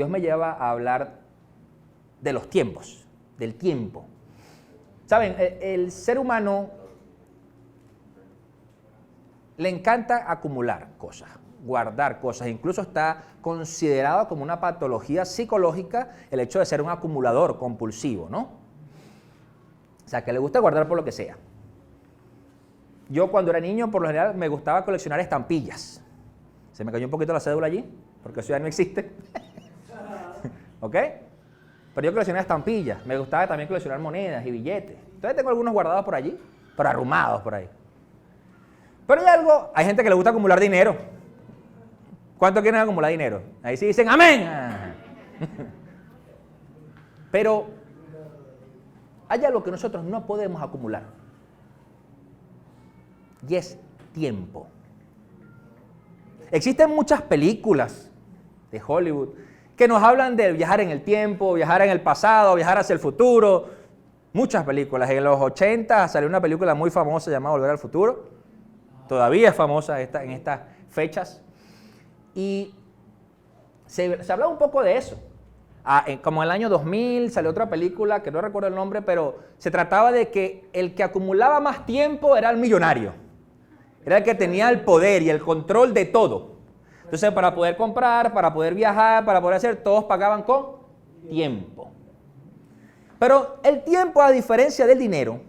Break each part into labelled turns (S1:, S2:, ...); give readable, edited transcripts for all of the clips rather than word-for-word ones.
S1: Dios me lleva a hablar de los tiempos, del tiempo. Saben, el ser humano le encanta acumular cosas, guardar cosas. Incluso está considerado como una patología psicológica el hecho de ser un acumulador compulsivo, ¿no? O sea, que le gusta guardar por lo que sea. Yo cuando era niño, por lo general, me gustaba coleccionar estampillas. Se me cayó un poquito la cédula allí, porque eso ya no existe. ¿Ok? Pero yo coleccionaba estampillas. Me gustaba también coleccionar monedas y billetes. Entonces tengo algunos guardados por allí, pero arrumados por ahí. Pero hay gente que le gusta acumular dinero. ¿Cuánto quieren acumular dinero? Ahí sí dicen amén. Pero hay algo que nosotros no podemos acumular. Y es tiempo. Existen muchas películas de Hollywood que nos hablan de viajar en el tiempo, viajar en el pasado, viajar hacia el futuro. Muchas películas. En los 80 salió una película muy famosa llamada Volver al Futuro. Todavía es famosa en estas fechas. Y se hablaba un poco de eso. Como en el año 2000 salió otra película que no recuerdo el nombre, pero se trataba de que el que acumulaba más tiempo era el millonario. Era el que tenía el poder y el control de todo. Entonces, para poder comprar, para poder viajar, para poder hacer, todos pagaban con tiempo. Pero el tiempo, a diferencia del dinero,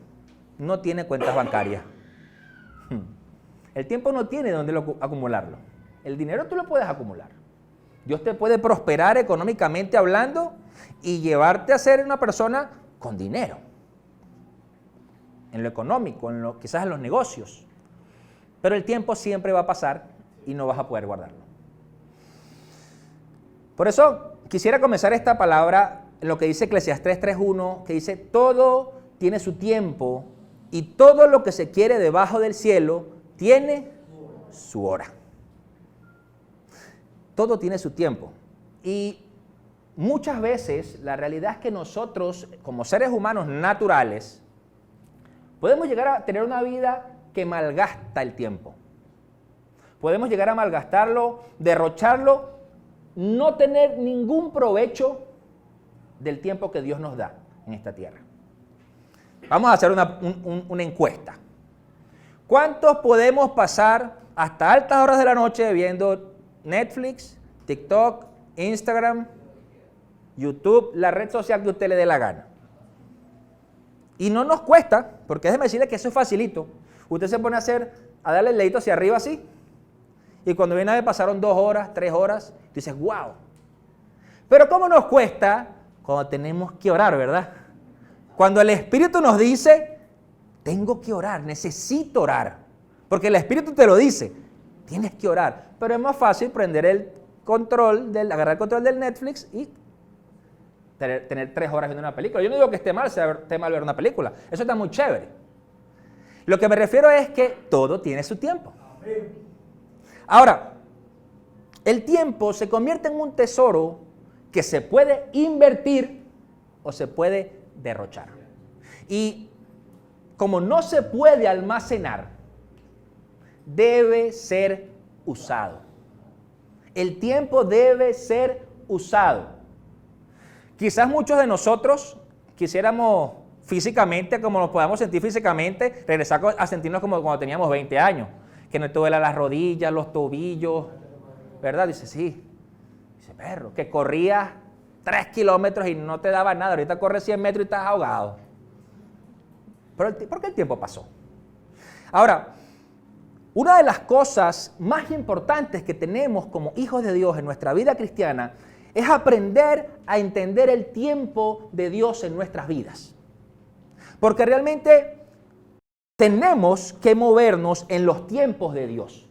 S1: no tiene cuentas bancarias. El tiempo no tiene dónde acumularlo. El dinero tú lo puedes acumular. Dios te puede prosperar económicamente hablando y llevarte a ser una persona con dinero. En lo económico, quizás en los negocios. Pero el tiempo siempre va a pasar y no vas a poder guardarlo. Por eso quisiera comenzar esta palabra en lo que dice Eclesiastés 3:1, que dice, todo tiene su tiempo y todo lo que se quiere debajo del cielo tiene su hora. Todo tiene su tiempo. Y muchas veces la realidad es que nosotros, como seres humanos naturales, podemos llegar a tener una vida que malgasta el tiempo. Podemos llegar a malgastarlo, derrocharlo, no tener ningún provecho del tiempo que Dios nos da en esta tierra. Vamos a hacer una encuesta. ¿Cuántos podemos pasar hasta altas horas de la noche viendo Netflix, TikTok, Instagram, YouTube, la red social que usted le dé la gana? Y no nos cuesta, porque déjeme decirle que eso es facilito. Usted se pone a darle el dedito hacia arriba así, y cuando viene a ver pasaron 2 horas, 3 horas, y dices, wow. Pero ¿cómo nos cuesta cuando tenemos que orar, verdad? Cuando el Espíritu nos dice, tengo que orar, necesito orar. Porque el Espíritu te lo dice, tienes que orar. Pero es más fácil prender agarrar el control del Netflix y tener 3 horas viendo una película. Yo no digo que esté mal ver una película. Eso está muy chévere. Lo que me refiero es que todo tiene su tiempo. Ahora, el tiempo se convierte en un tesoro que se puede invertir o se puede derrochar. Y como no se puede almacenar, debe ser usado. El tiempo debe ser usado. Quizás muchos de nosotros quisiéramos físicamente, como nos podamos sentir físicamente, regresar a sentirnos como cuando teníamos 20 años, que no te duela las rodillas, los tobillos, ¿verdad? Dice, sí. Dice, perro, que corrías 3 kilómetros y no te daba nada, ahorita corres 100 metros y estás ahogado. ¿Por qué el tiempo pasó? Ahora, una de las cosas más importantes que tenemos como hijos de Dios en nuestra vida cristiana es aprender a entender el tiempo de Dios en nuestras vidas. Porque realmente tenemos que movernos en los tiempos de Dios.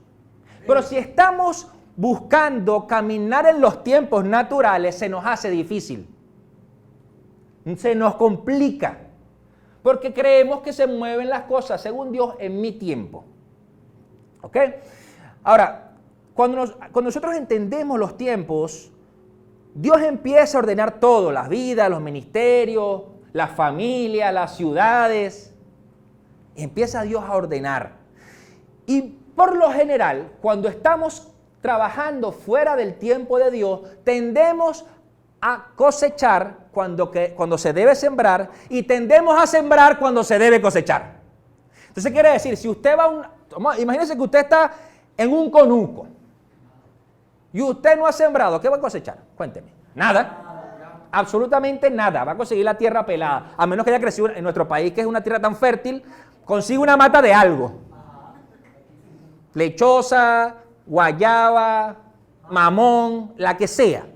S1: Pero si estamos buscando caminar en los tiempos naturales, se nos hace difícil. Se nos complica. Porque creemos que se mueven las cosas según Dios en mi tiempo. ¿Ok? Ahora, cuando nosotros entendemos los tiempos, Dios empieza a ordenar todo, las vidas, los ministerios, las familias, las ciudades. Empieza Dios a ordenar. Y por lo general, cuando estamos trabajando fuera del tiempo de Dios, tendemos a cosechar cuando se debe sembrar y tendemos a sembrar cuando se debe cosechar. Entonces quiere decir, si usted imagínese que usted está en un conuco y usted no ha sembrado, ¿qué va a cosechar? Cuénteme. Nada. Absolutamente nada. Va a conseguir la tierra pelada. A menos que haya crecido en nuestro país, que es una tierra tan fértil, consigue una mata de algo. Lechosa, guayaba, mamón, la que sea.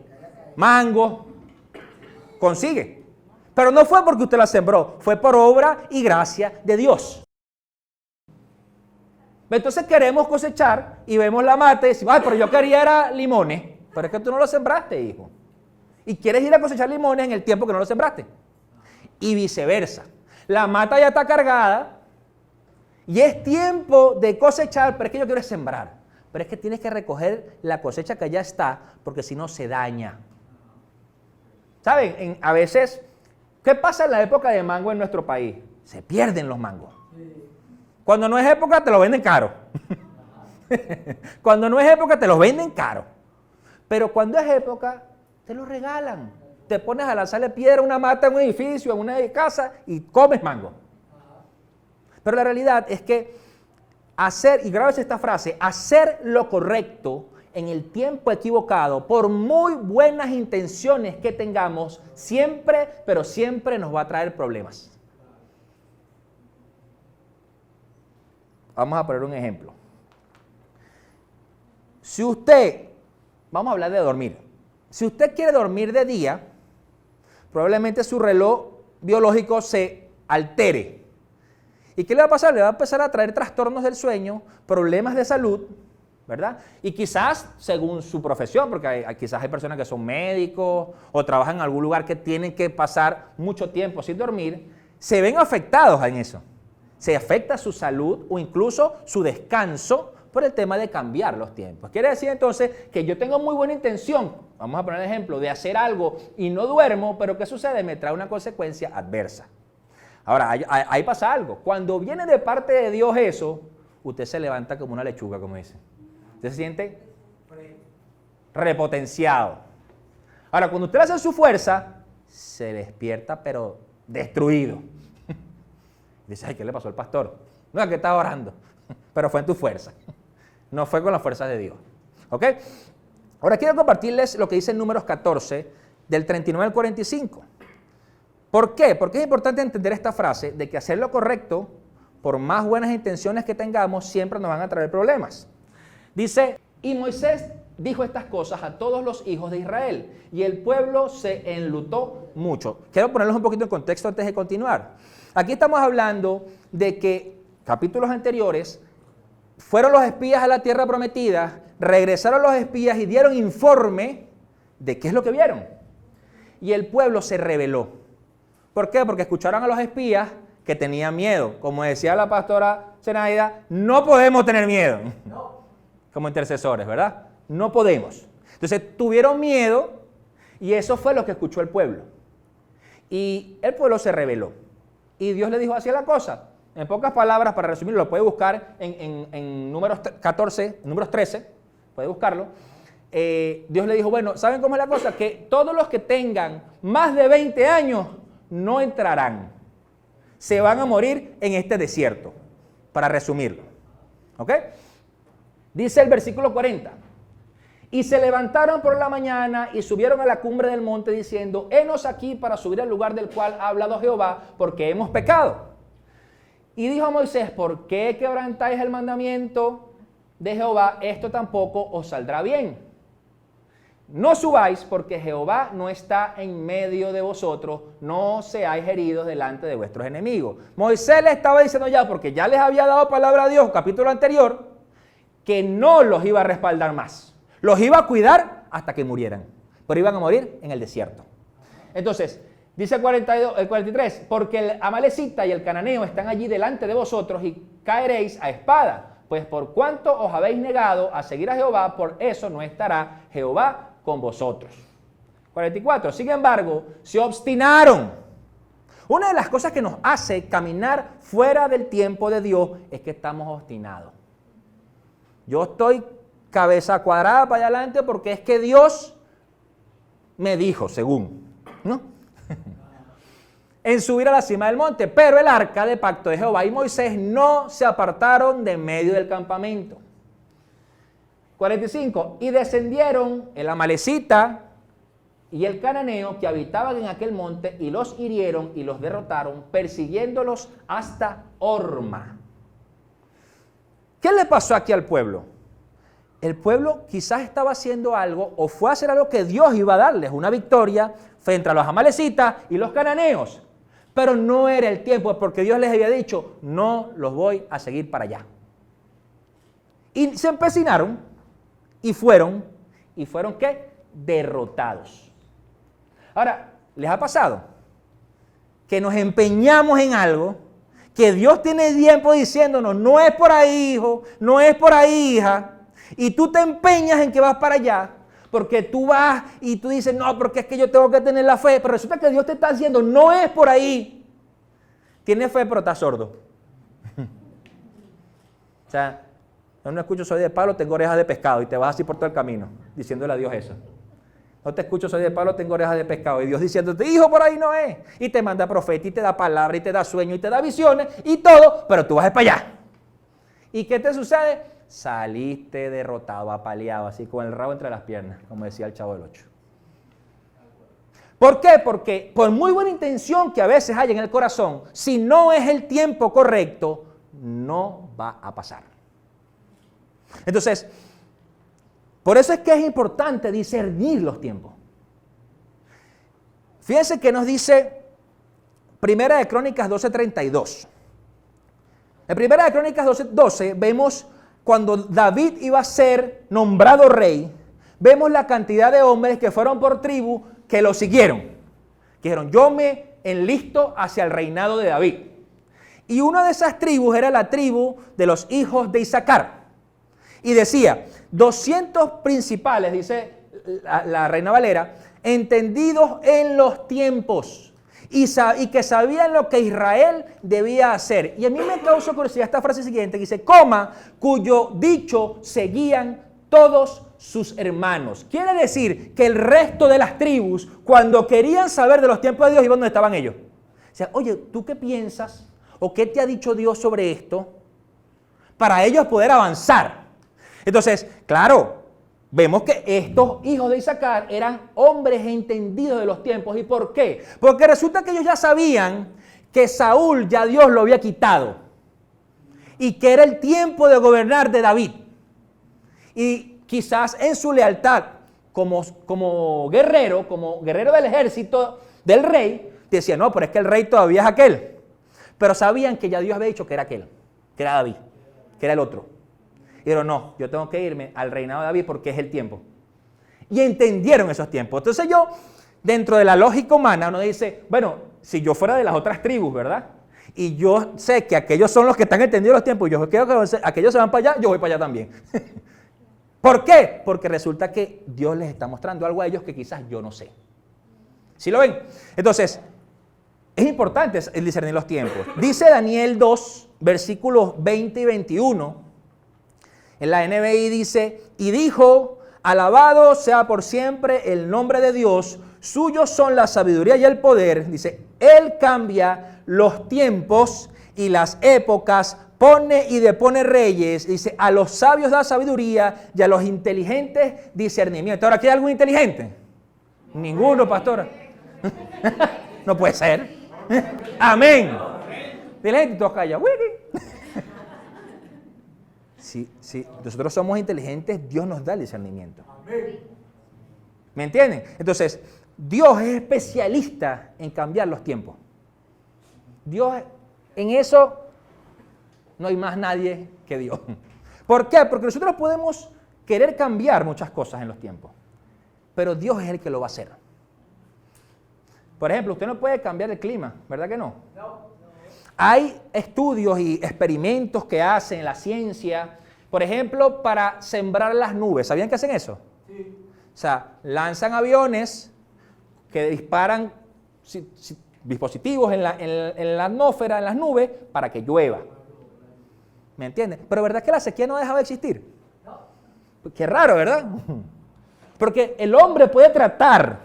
S1: Mango. Consigue. Pero no fue porque usted la sembró, fue por obra y gracia de Dios. Entonces queremos cosechar y vemos la mata y decimos, ay, pero yo quería era limones. Pero es que tú no lo sembraste, hijo. Y quieres ir a cosechar limones en el tiempo que no lo sembraste. Y viceversa. La mata ya está cargada y es tiempo de cosechar, pero es que yo quiero sembrar. Pero es que tienes que recoger la cosecha que ya está, porque si no se daña. ¿Saben? A veces, ¿qué pasa en la época de mango en nuestro país? Se pierden los mangos. Cuando no es época, te lo venden caro. Cuando no es época, te lo venden caro. Pero cuando es época, te lo regalan. Te pones a lanzarle piedra a una mata en un edificio, en una casa, y comes mango. Pero la realidad es que y grábese esta frase, hacer lo correcto en el tiempo equivocado, por muy buenas intenciones que tengamos, siempre, pero siempre nos va a traer problemas. Vamos a poner un ejemplo. Si usted, vamos a hablar de dormir. Si usted quiere dormir de día, probablemente su reloj biológico se altere. ¿Y qué le va a pasar? Le va a empezar a traer trastornos del sueño, problemas de salud, ¿verdad? Y quizás, según su profesión, porque quizás hay personas que son médicos o trabajan en algún lugar que tienen que pasar mucho tiempo sin dormir, se ven afectados en eso. Se afecta su salud o incluso su descanso por el tema de cambiar los tiempos. Quiere decir entonces que yo tengo muy buena intención, vamos a poner el ejemplo, de hacer algo y no duermo, pero ¿qué sucede? Me trae una consecuencia adversa. Ahora, ahí pasa algo. Cuando viene de parte de Dios eso, usted se levanta como una lechuga, como dice. Usted se siente repotenciado. Ahora, cuando usted hace su fuerza, se despierta pero destruido. Dice, ay, ¿qué le pasó al pastor? No, es que estaba orando, pero fue en tu fuerza. No fue con las fuerzas de Dios. ¿Ok? Ahora quiero compartirles lo que dice en Números 14, del 39 al 45. ¿Por qué? Porque es importante entender esta frase de que hacer lo correcto, por más buenas intenciones que tengamos, siempre nos van a traer problemas. Dice, y Moisés dijo estas cosas a todos los hijos de Israel, y el pueblo se enlutó mucho. Quiero ponerlos un poquito en contexto antes de continuar. Aquí estamos hablando de que, capítulos anteriores, fueron los espías a la tierra prometida, regresaron los espías y dieron informe de qué es lo que vieron. Y el pueblo se rebeló. ¿Por qué? Porque escucharon a los espías que tenían miedo. Como decía la pastora Zenaida, no podemos tener miedo. Como intercesores, ¿verdad? No podemos. Entonces tuvieron miedo y eso fue lo que escuchó el pueblo. Y el pueblo se rebeló. Y Dios le dijo así la cosa. En pocas palabras, para resumir, lo puede buscar en Números 14, Números 13, puede buscarlo. Dios le dijo, bueno, ¿saben cómo es la cosa? Que todos los que tengan más de 20 años no entrarán. Se van a morir en este desierto, para resumirlo. ¿Ok? Dice el versículo 40. Y se levantaron por la mañana y subieron a la cumbre del monte diciendo, henos aquí para subir al lugar del cual ha hablado Jehová, porque hemos pecado. Y dijo a Moisés, ¿por qué quebrantáis el mandamiento de Jehová? Esto tampoco os saldrá bien. No subáis porque Jehová no está en medio de vosotros, no seáis heridos delante de vuestros enemigos. Moisés le estaba diciendo ya, porque ya les había dado palabra a Dios, capítulo anterior, que no los iba a respaldar más. Los iba a cuidar hasta que murieran, pero iban a morir en el desierto. Entonces, dice el 43, porque el amalecita y el cananeo están allí delante de vosotros y caeréis a espada, pues por cuanto os habéis negado a seguir a Jehová, por eso no estará Jehová con vosotros. 44, sin embargo, se obstinaron. Una de las cosas que nos hace caminar fuera del tiempo de Dios es que estamos obstinados. Yo estoy cabeza cuadrada para adelante porque es que Dios me dijo, según, ¿no? En subir a la cima del monte, pero el arca de pacto de Jehová y Moisés no se apartaron de en medio del campamento. 45, y descendieron el amalecita y el cananeo que habitaban en aquel monte y los hirieron y los derrotaron, persiguiéndolos hasta Horma. ¿Qué le pasó aquí al pueblo? El pueblo quizás estaba haciendo algo o fue a hacer algo que Dios iba a darles, una victoria frente a los amalecitas y los cananeos. Pero no era el tiempo porque Dios les había dicho, no los voy a seguir para allá. Y se empecinaron y fueron ¿qué? Derrotados. Ahora, ¿les ha pasado que nos empeñamos en algo que Dios tiene tiempo diciéndonos, no es por ahí, hijo, no es por ahí, hija, y tú te empeñas en que vas para allá, porque tú vas y tú dices, no, porque es que yo tengo que tener la fe, pero resulta que Dios te está diciendo, no es por ahí. Tienes fe, pero estás sordo. O sea, yo no escucho soy de palo, tengo orejas de pescado, y te vas así por todo el camino, diciéndole a Dios eso. No te escucho, soy de palo, tengo orejas de pescado. Y Dios diciéndote, hijo, por ahí no es. Y te manda profeta, y te da palabra, y te da sueño, y te da visiones, y todo, pero tú vas para allá. ¿Y qué te sucede? Saliste derrotado, apaleado, así con el rabo entre las piernas, como decía el Chavo del Ocho. ¿Por qué? Porque por muy buena intención que a veces haya en el corazón, si no es el tiempo correcto, no va a pasar. Entonces, por eso es que es importante discernir los tiempos. Fíjense que nos dice Primera de Crónicas 12:32. En Primera de Crónicas 12:12 vemos cuando David iba a ser nombrado rey, vemos la cantidad de hombres que fueron por tribu que lo siguieron. Que dijeron, yo me enlisto hacia el reinado de David. Y una de esas tribus era la tribu de los hijos de Isaacar. Y decía, 200 principales, dice la Reina Valera, entendidos en los tiempos y que sabían lo que Israel debía hacer. Y a mí me causó curiosidad esta frase siguiente, que dice, cuyo dicho seguían todos sus hermanos. Quiere decir que el resto de las tribus, cuando querían saber de los tiempos de Dios, iban donde estaban ellos. O sea, oye, ¿tú qué piensas? ¿O qué te ha dicho Dios sobre esto? Para ellos poder avanzar. Entonces, claro, vemos que estos hijos de Isaacar eran hombres entendidos de los tiempos. ¿Y por qué? Porque resulta que ellos ya sabían que Saúl ya Dios lo había quitado y que era el tiempo de gobernar de David. Y quizás en su lealtad como guerrero del ejército del rey, decían, no, pero es que el rey todavía es aquel. Pero sabían que ya Dios había dicho que era aquel, que era David, que era el otro. Y dijeron, no, yo tengo que irme al reinado de David porque es el tiempo. Y entendieron esos tiempos. Entonces yo, dentro de la lógica humana, uno dice, bueno, si yo fuera de las otras tribus, ¿verdad? Y yo sé que aquellos son los que están entendiendo los tiempos, yo creo que aquellos se van para allá, yo voy para allá también. ¿Por qué? Porque resulta que Dios les está mostrando algo a ellos que quizás yo no sé. ¿Sí lo ven? Entonces, es importante el discernir los tiempos. Dice Daniel 2, versículos 20 y 21. En la NBI dice, y dijo, alabado sea por siempre el nombre de Dios, suyos son la sabiduría y el poder. Dice, Él cambia los tiempos y las épocas, pone y depone reyes. Dice, a los sabios da sabiduría y a los inteligentes discernimiento. Ahora, ¿aquí hay algún inteligente? Ninguno, pastora. No puede ser. Amén. Inteligente y todos callan. Si nosotros somos inteligentes, Dios nos da el discernimiento. ¿Me entienden? Entonces, Dios es especialista en cambiar los tiempos. Dios, en eso, no hay más nadie que Dios. ¿Por qué? Porque nosotros podemos querer cambiar muchas cosas en los tiempos, pero Dios es el que lo va a hacer. Por ejemplo, usted no puede cambiar el clima, ¿verdad que no? Hay estudios y experimentos que hacen en la ciencia, por ejemplo, para sembrar las nubes. ¿Sabían que hacen eso? Sí. O sea, lanzan aviones que disparan dispositivos en la atmósfera, en las nubes, para que llueva. ¿Me entienden? Pero ¿verdad que la sequía no deja de existir? No. Qué raro, ¿verdad? Porque el hombre puede tratar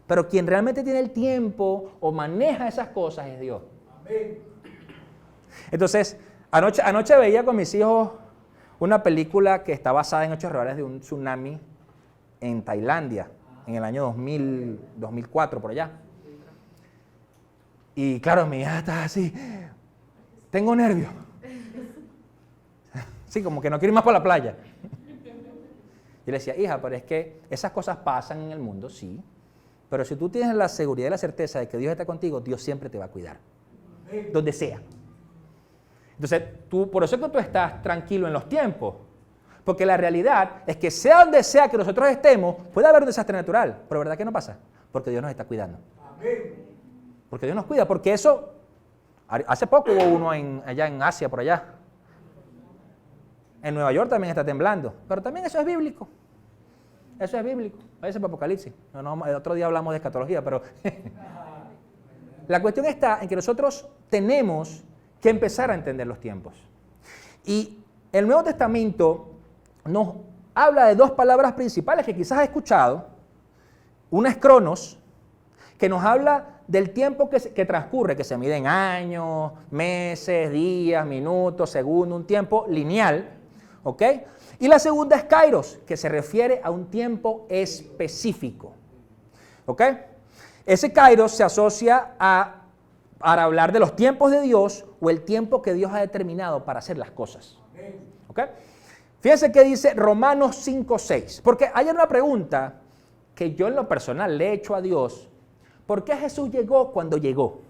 S1: Pero quien realmente tiene el tiempo o maneja esas cosas es Dios. Amén. Entonces, anoche veía con mis hijos una película que está basada en hechos reales de un tsunami en Tailandia, en el año 2004, por allá. Y claro, mi hija está así, tengo nervios. Sí, como que no quiero ir más por la playa. Y le decía, hija, pero es que esas cosas pasan en el mundo, sí. Pero si tú tienes la seguridad y la certeza de que Dios está contigo, Dios siempre te va a cuidar. Donde sea. Entonces, por eso es que tú estás tranquilo en los tiempos. Porque la realidad es que sea donde sea que nosotros estemos, puede haber un desastre natural. Pero ¿verdad que no pasa? Porque Dios nos está cuidando. Porque Dios nos cuida. Porque eso, hace poco hubo uno allá en Asia, por allá. En Nueva York también está temblando. Pero también eso es bíblico. Eso es bíblico. Váyase para Apocalipsis. El otro día hablamos de escatología, pero la cuestión está en que nosotros tenemos que empezar a entender los tiempos. Y el Nuevo Testamento nos habla de dos palabras principales que quizás has escuchado. Una es cronos, que nos habla del tiempo que transcurre, que se mide en años, meses, días, minutos, segundos, un tiempo lineal, ¿ok? Y la segunda es kairos, que se refiere a un tiempo específico, ¿ok? Ese kairos se asocia para hablar de los tiempos de Dios o el tiempo que Dios ha determinado para hacer las cosas, ¿ok? Fíjense que dice Romanos 5:6, porque hay una pregunta que yo en lo personal le he hecho a Dios. ¿Por qué Jesús llegó cuando llegó?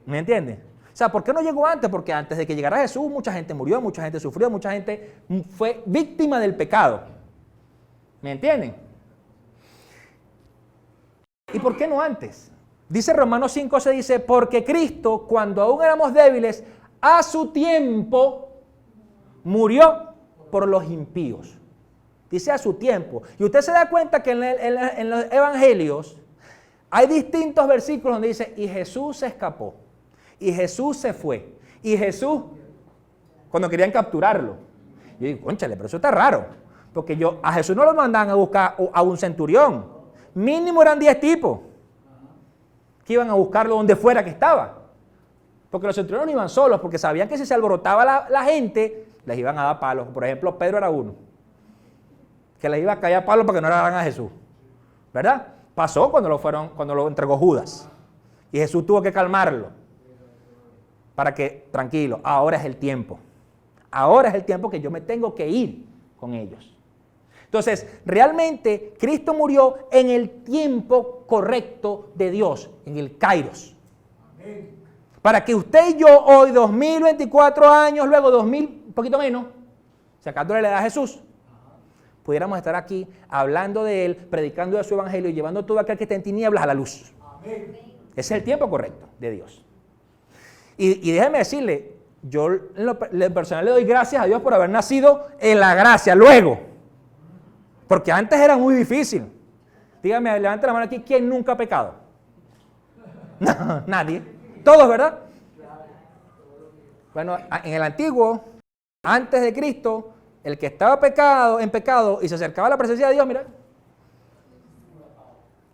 S1: ¿Me entiende? O sea, ¿por qué no llegó antes? Porque antes de que llegara Jesús, mucha gente murió, mucha gente sufrió, mucha gente fue víctima del pecado. ¿Me entienden? ¿Y por qué no antes? Dice Romanos 5, se dice, porque Cristo, cuando aún éramos débiles, a su tiempo murió por los impíos. Dice a su tiempo. Y usted se da cuenta que en los evangelios hay distintos versículos donde dice, y Jesús se escapó, y Jesús se fue, y Jesús, cuando querían capturarlo. Yo digo, cónchale, pero eso está raro, porque a Jesús no lo mandaban a buscar a un centurión, mínimo eran 10 tipos, que iban a buscarlo donde fuera que estaba. Porque los centuriones no iban solos, porque sabían que si se alborotaba la gente, les iban a dar palos. Por ejemplo, Pedro era uno, que les iba a caer a palos para que no agarraran a Jesús, ¿verdad? Pasó cuando lo entregó Judas. Y Jesús tuvo que calmarlo. Para que, tranquilo, ahora es el tiempo. Ahora es el tiempo que yo me tengo que ir con ellos. Entonces, realmente, Cristo murió en el tiempo correcto de Dios, en el kairos. Amén. Para que usted y yo hoy, 2024 años, luego 2000, un poquito menos, sacándole la edad a Jesús, pudiéramos estar aquí hablando de Él, predicando de su evangelio y llevando todo aquel que está en tinieblas a la luz. Amén. Ese es el tiempo correcto de Dios. Y déjeme decirle, yo en lo personal le doy gracias a Dios por haber nacido en la gracia luego. Porque antes era muy difícil. Dígame, levante la mano aquí, ¿quién nunca ha pecado? No, nadie. Todos, ¿verdad? Bueno, en el antiguo, antes de Cristo, el que estaba en pecado y se acercaba a la presencia de Dios, mira.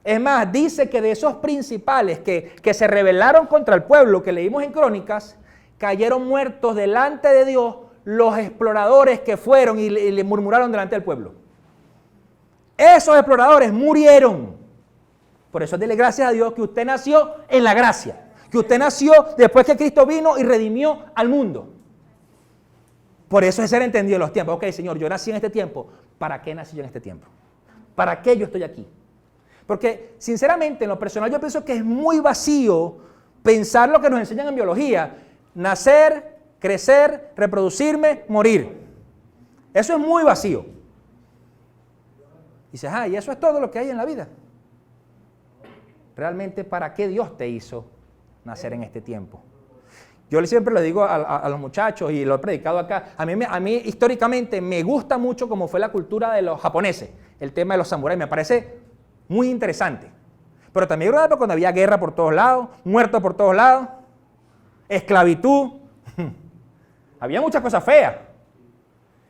S1: Es más, dice que de esos principales que se rebelaron contra el pueblo, que leímos en Crónicas, cayeron muertos delante de Dios los exploradores que fueron y le murmuraron delante del pueblo. Esos exploradores murieron. Por eso dele gracias a Dios que usted nació en la gracia. Que usted nació después que Cristo vino y redimió al mundo. Por eso es ser entendido en los tiempos. Ok, Señor, yo nací en este tiempo. ¿Para qué nací yo en este tiempo? ¿Para qué yo estoy aquí? Porque, sinceramente, en lo personal yo pienso que es muy vacío pensar lo que nos enseñan en biología. Nacer, crecer, reproducirme, morir. Eso es muy vacío. Dices, y eso es todo lo que hay en la vida. Realmente, ¿para qué Dios te hizo nacer en este tiempo? Yo siempre le digo a los muchachos, y lo he predicado acá, a mí históricamente me gusta mucho cómo fue la cultura de los japoneses, el tema de los samuráis, me parece muy interesante. Pero también era una época cuando había guerra por todos lados, muertos por todos lados, esclavitud, había muchas cosas feas.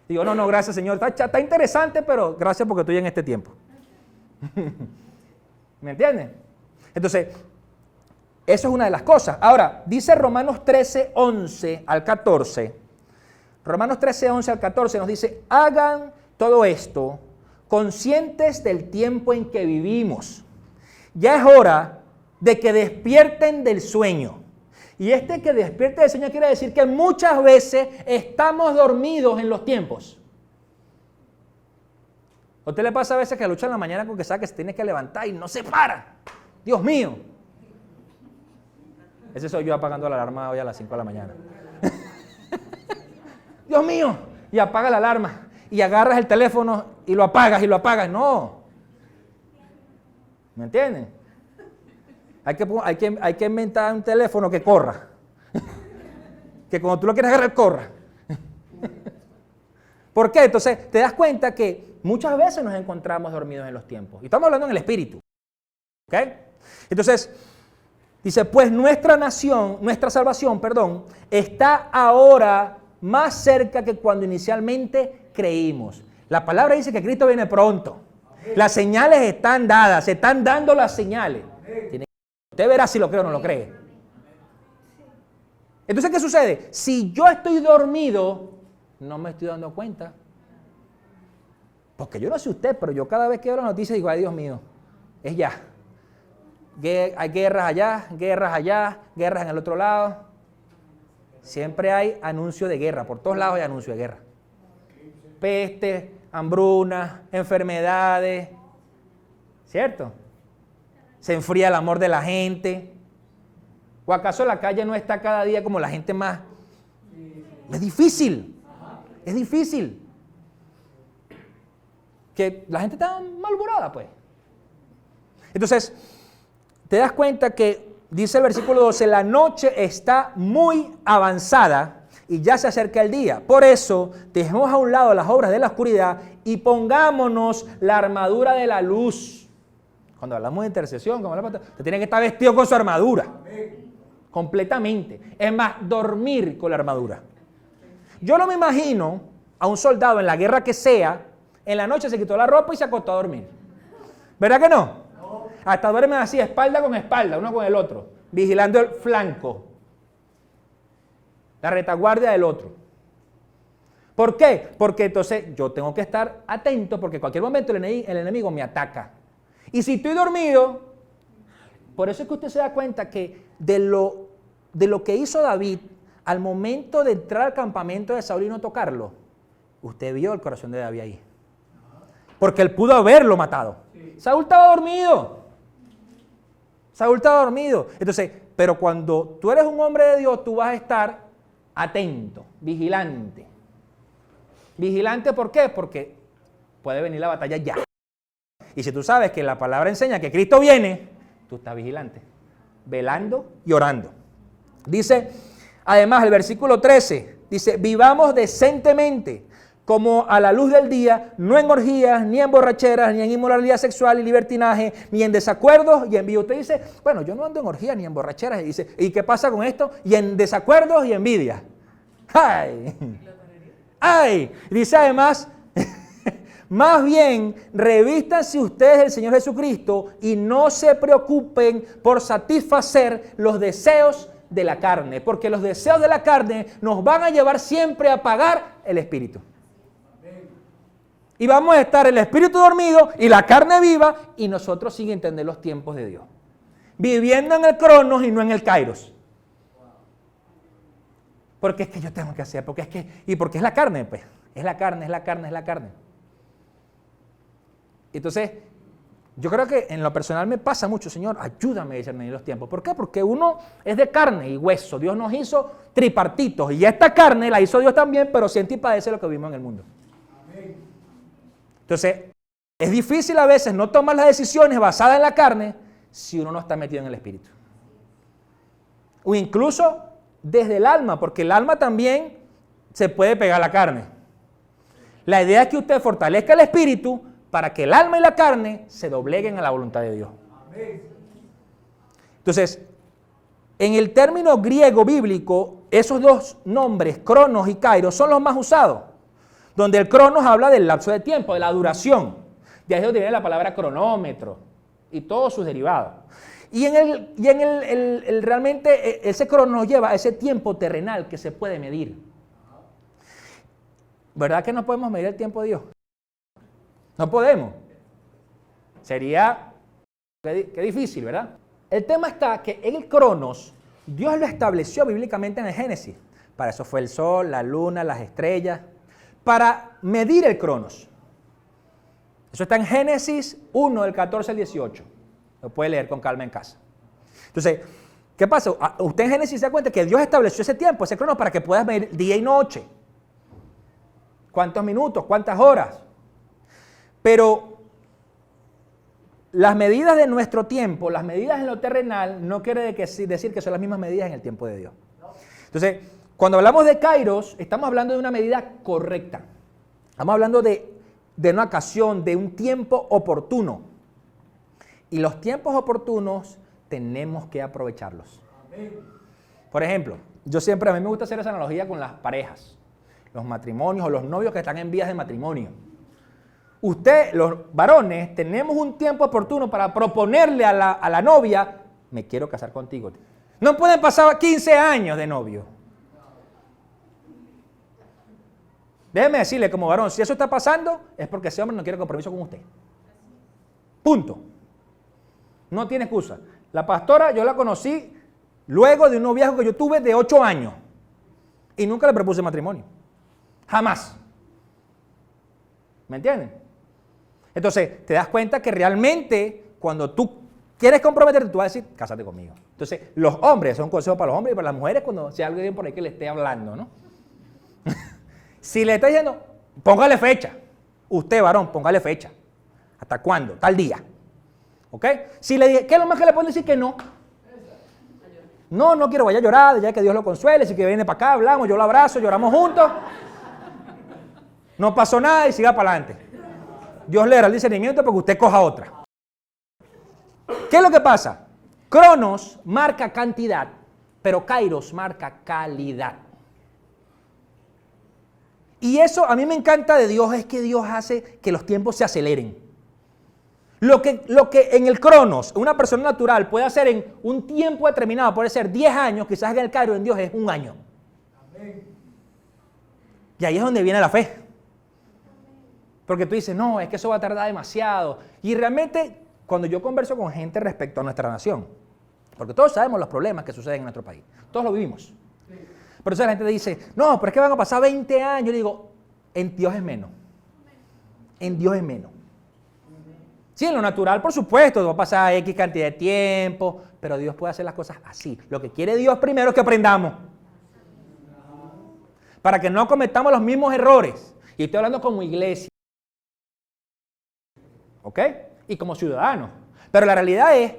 S1: Digo, no, gracias Señor, está interesante, pero gracias porque estoy en este tiempo. ¿Me entienden? Entonces, eso es una de las cosas. Ahora, dice Romanos 13, 11 al 14. Romanos 13, 11 al 14 nos dice, hagan todo esto conscientes del tiempo en que vivimos. Ya es hora de que despierten del sueño. Y que despierte del sueño quiere decir que muchas veces estamos dormidos en los tiempos. ¿A usted le pasa a veces que lucha en la mañana con que sabe que se tiene que levantar y no se para? Dios mío. Ese soy yo apagando la alarma hoy a las 5 de la mañana. Dios mío. Y apaga la alarma. Y agarras el teléfono y lo apagas y lo apagas. No. ¿Me entienden? Hay que inventar un teléfono que corra. Que cuando tú lo quieres agarrar, corra. ¿Por qué? Entonces, te das cuenta que muchas veces nos encontramos dormidos en los tiempos. Y estamos hablando en el espíritu. ¿Ok? Entonces, dice, pues nuestra salvación, está ahora más cerca que cuando inicialmente creímos. La palabra dice que Cristo viene pronto. Las señales están dadas, se están dando las señales. Usted verá si lo cree o no lo cree. Entonces, ¿qué sucede? Si yo estoy dormido, no me estoy dando cuenta. Porque yo no sé usted, pero yo cada vez que veo las noticias digo, ay Dios mío, es ya. Hay guerras allá, guerras en el otro lado. Siempre hay anuncio de guerra, por todos lados hay anuncio de guerra. Peste, hambruna, enfermedades, ¿cierto? Se enfría el amor de la gente. ¿O acaso la calle no está cada día como la gente más? Es difícil, es difícil. Que la gente está malhumorada, pues. Entonces, te das cuenta que, dice el versículo 12, la noche está muy avanzada y ya se acerca el día. Por eso, dejemos a un lado las obras de la oscuridad y pongámonos la armadura de la luz. Cuando hablamos de intercesión, usted tiene que estar vestido con su armadura. Completamente. Es más, dormir con la armadura. Yo no me imagino a un soldado en la guerra que sea, en la noche se quitó la ropa y se acostó a dormir. ¿Verdad que no? Hasta duermen así, espalda con espalda, uno con el otro, vigilando el flanco, la retaguardia del otro. ¿Por qué? Porque entonces yo tengo que estar atento porque en cualquier momento el enemigo me ataca. Y si estoy dormido, por eso es que usted se da cuenta que de lo que hizo David al momento de entrar al campamento de Saúl y no tocarlo, usted vio el corazón de David ahí. Porque él pudo haberlo matado. Saúl estaba dormido. Entonces, pero cuando tú eres un hombre de Dios, tú vas a estar atento, vigilante. ¿Vigilante por qué? Porque puede venir la batalla ya. Y si tú sabes que la palabra enseña que Cristo viene, tú estás vigilante, velando y orando. Dice, además, el versículo 13, dice, vivamos decentemente, como a la luz del día, no en orgías, ni en borracheras, ni en inmoralidad sexual y libertinaje, ni en desacuerdos y envidia. Usted dice, bueno, yo no ando en orgías ni en borracheras. Y dice, ¿y qué pasa con esto? Y en desacuerdos y envidia. ¡Ay! ¡Ay! Dice además, más bien, revístanse ustedes del Señor Jesucristo y no se preocupen por satisfacer los deseos de la carne, porque los deseos de la carne nos van a llevar siempre a apagar el espíritu. Y vamos a estar el espíritu dormido y la carne viva y nosotros sin entender los tiempos de Dios. Viviendo en el cronos y no en el kairos. Porque es que yo tengo que hacer, y porque es la carne, pues. Es la carne. Entonces, yo creo que en lo personal me pasa mucho, Señor, ayúdame a discernir los tiempos. ¿Por qué? Porque uno es de carne y hueso. Dios nos hizo tripartitos y esta carne la hizo Dios también, pero siente y padece lo que vivimos en el mundo. Entonces, es difícil a veces no tomar las decisiones basadas en la carne si uno no está metido en el espíritu. O incluso desde el alma, porque el alma también se puede pegar a la carne. La idea es que usted fortalezca el espíritu para que el alma y la carne se dobleguen a la voluntad de Dios. Entonces, en el término griego bíblico, esos dos nombres, cronos y kairos, son los más usados. Donde el cronos habla del lapso de tiempo, de la duración. De ahí es donde viene la palabra cronómetro y todos sus derivados. Realmente ese cronos nos lleva a ese tiempo terrenal que se puede medir. ¿Verdad que no podemos medir el tiempo de Dios? No podemos. Sería qué difícil, ¿verdad? El tema está que el cronos, Dios lo estableció bíblicamente en el Génesis. Para eso fue el sol, la luna, las estrellas, para medir el cronos. Eso está en Génesis 1, del 14 al 18. Lo puede leer con calma en casa. Entonces, ¿qué pasa? Usted en Génesis se da cuenta que Dios estableció ese tiempo, ese cronos, para que puedas medir día y noche. ¿Cuántos minutos? ¿Cuántas horas? Pero las medidas de nuestro tiempo, las medidas en lo terrenal, no quiere decir que son las mismas medidas en el tiempo de Dios. Entonces, cuando hablamos de kairos, estamos hablando de una medida correcta. Estamos hablando de una ocasión, de un tiempo oportuno. Y los tiempos oportunos tenemos que aprovecharlos. Por ejemplo, a mí me gusta hacer esa analogía con las parejas, los matrimonios o los novios que están en vías de matrimonio. Los varones, tenemos un tiempo oportuno para proponerle a la novia, me quiero casar contigo. No pueden pasar 15 años de novio. Déjeme decirle como varón, si eso está pasando, es porque ese hombre no quiere compromiso con usted. Punto. No tiene excusa. La pastora yo la conocí luego de un noviazgo que yo tuve de 8 años. Y nunca le propuse matrimonio. Jamás. ¿Me entienden? Entonces, te das cuenta que realmente cuando tú quieres comprometerte, tú vas a decir, cásate conmigo. Entonces, los hombres, son consejos para los hombres y para las mujeres cuando sea alguien por ahí que le esté hablando, ¿no? Si le está diciendo, póngale fecha. Usted, varón, póngale fecha. ¿Hasta cuándo? Tal día. ¿Ok? Si le dije, ¿qué es lo más que le pueden decir que no? No quiero, vaya a llorar, ya que Dios lo consuele, si que viene para acá, hablamos, yo lo abrazo, lloramos juntos. No pasó nada y siga para adelante. Dios le dará el discernimiento para que usted coja otra. ¿Qué es lo que pasa? Cronos marca cantidad, pero Kairos marca calidad. Y eso a mí me encanta de Dios, es que Dios hace que los tiempos se aceleren. Lo que en el Cronos una persona natural puede hacer en un tiempo determinado, puede ser 10 años, quizás en el Kairos en Dios es 1 año. Y ahí es donde viene la fe. Porque tú dices, no, es que eso va a tardar demasiado. Y realmente, cuando yo converso con gente respecto a nuestra nación, porque todos sabemos los problemas que suceden en nuestro país, todos lo vivimos. Por eso la gente dice, no, pero es que van a pasar 20 años. Yo digo, en Dios es menos. En Dios es menos. Sí, en lo natural, por supuesto, va a pasar X cantidad de tiempo, pero Dios puede hacer las cosas así. Lo que quiere Dios primero es que aprendamos. Para que no cometamos los mismos errores. Y estoy hablando como iglesia. ¿Ok? Y como ciudadanos. Pero la realidad es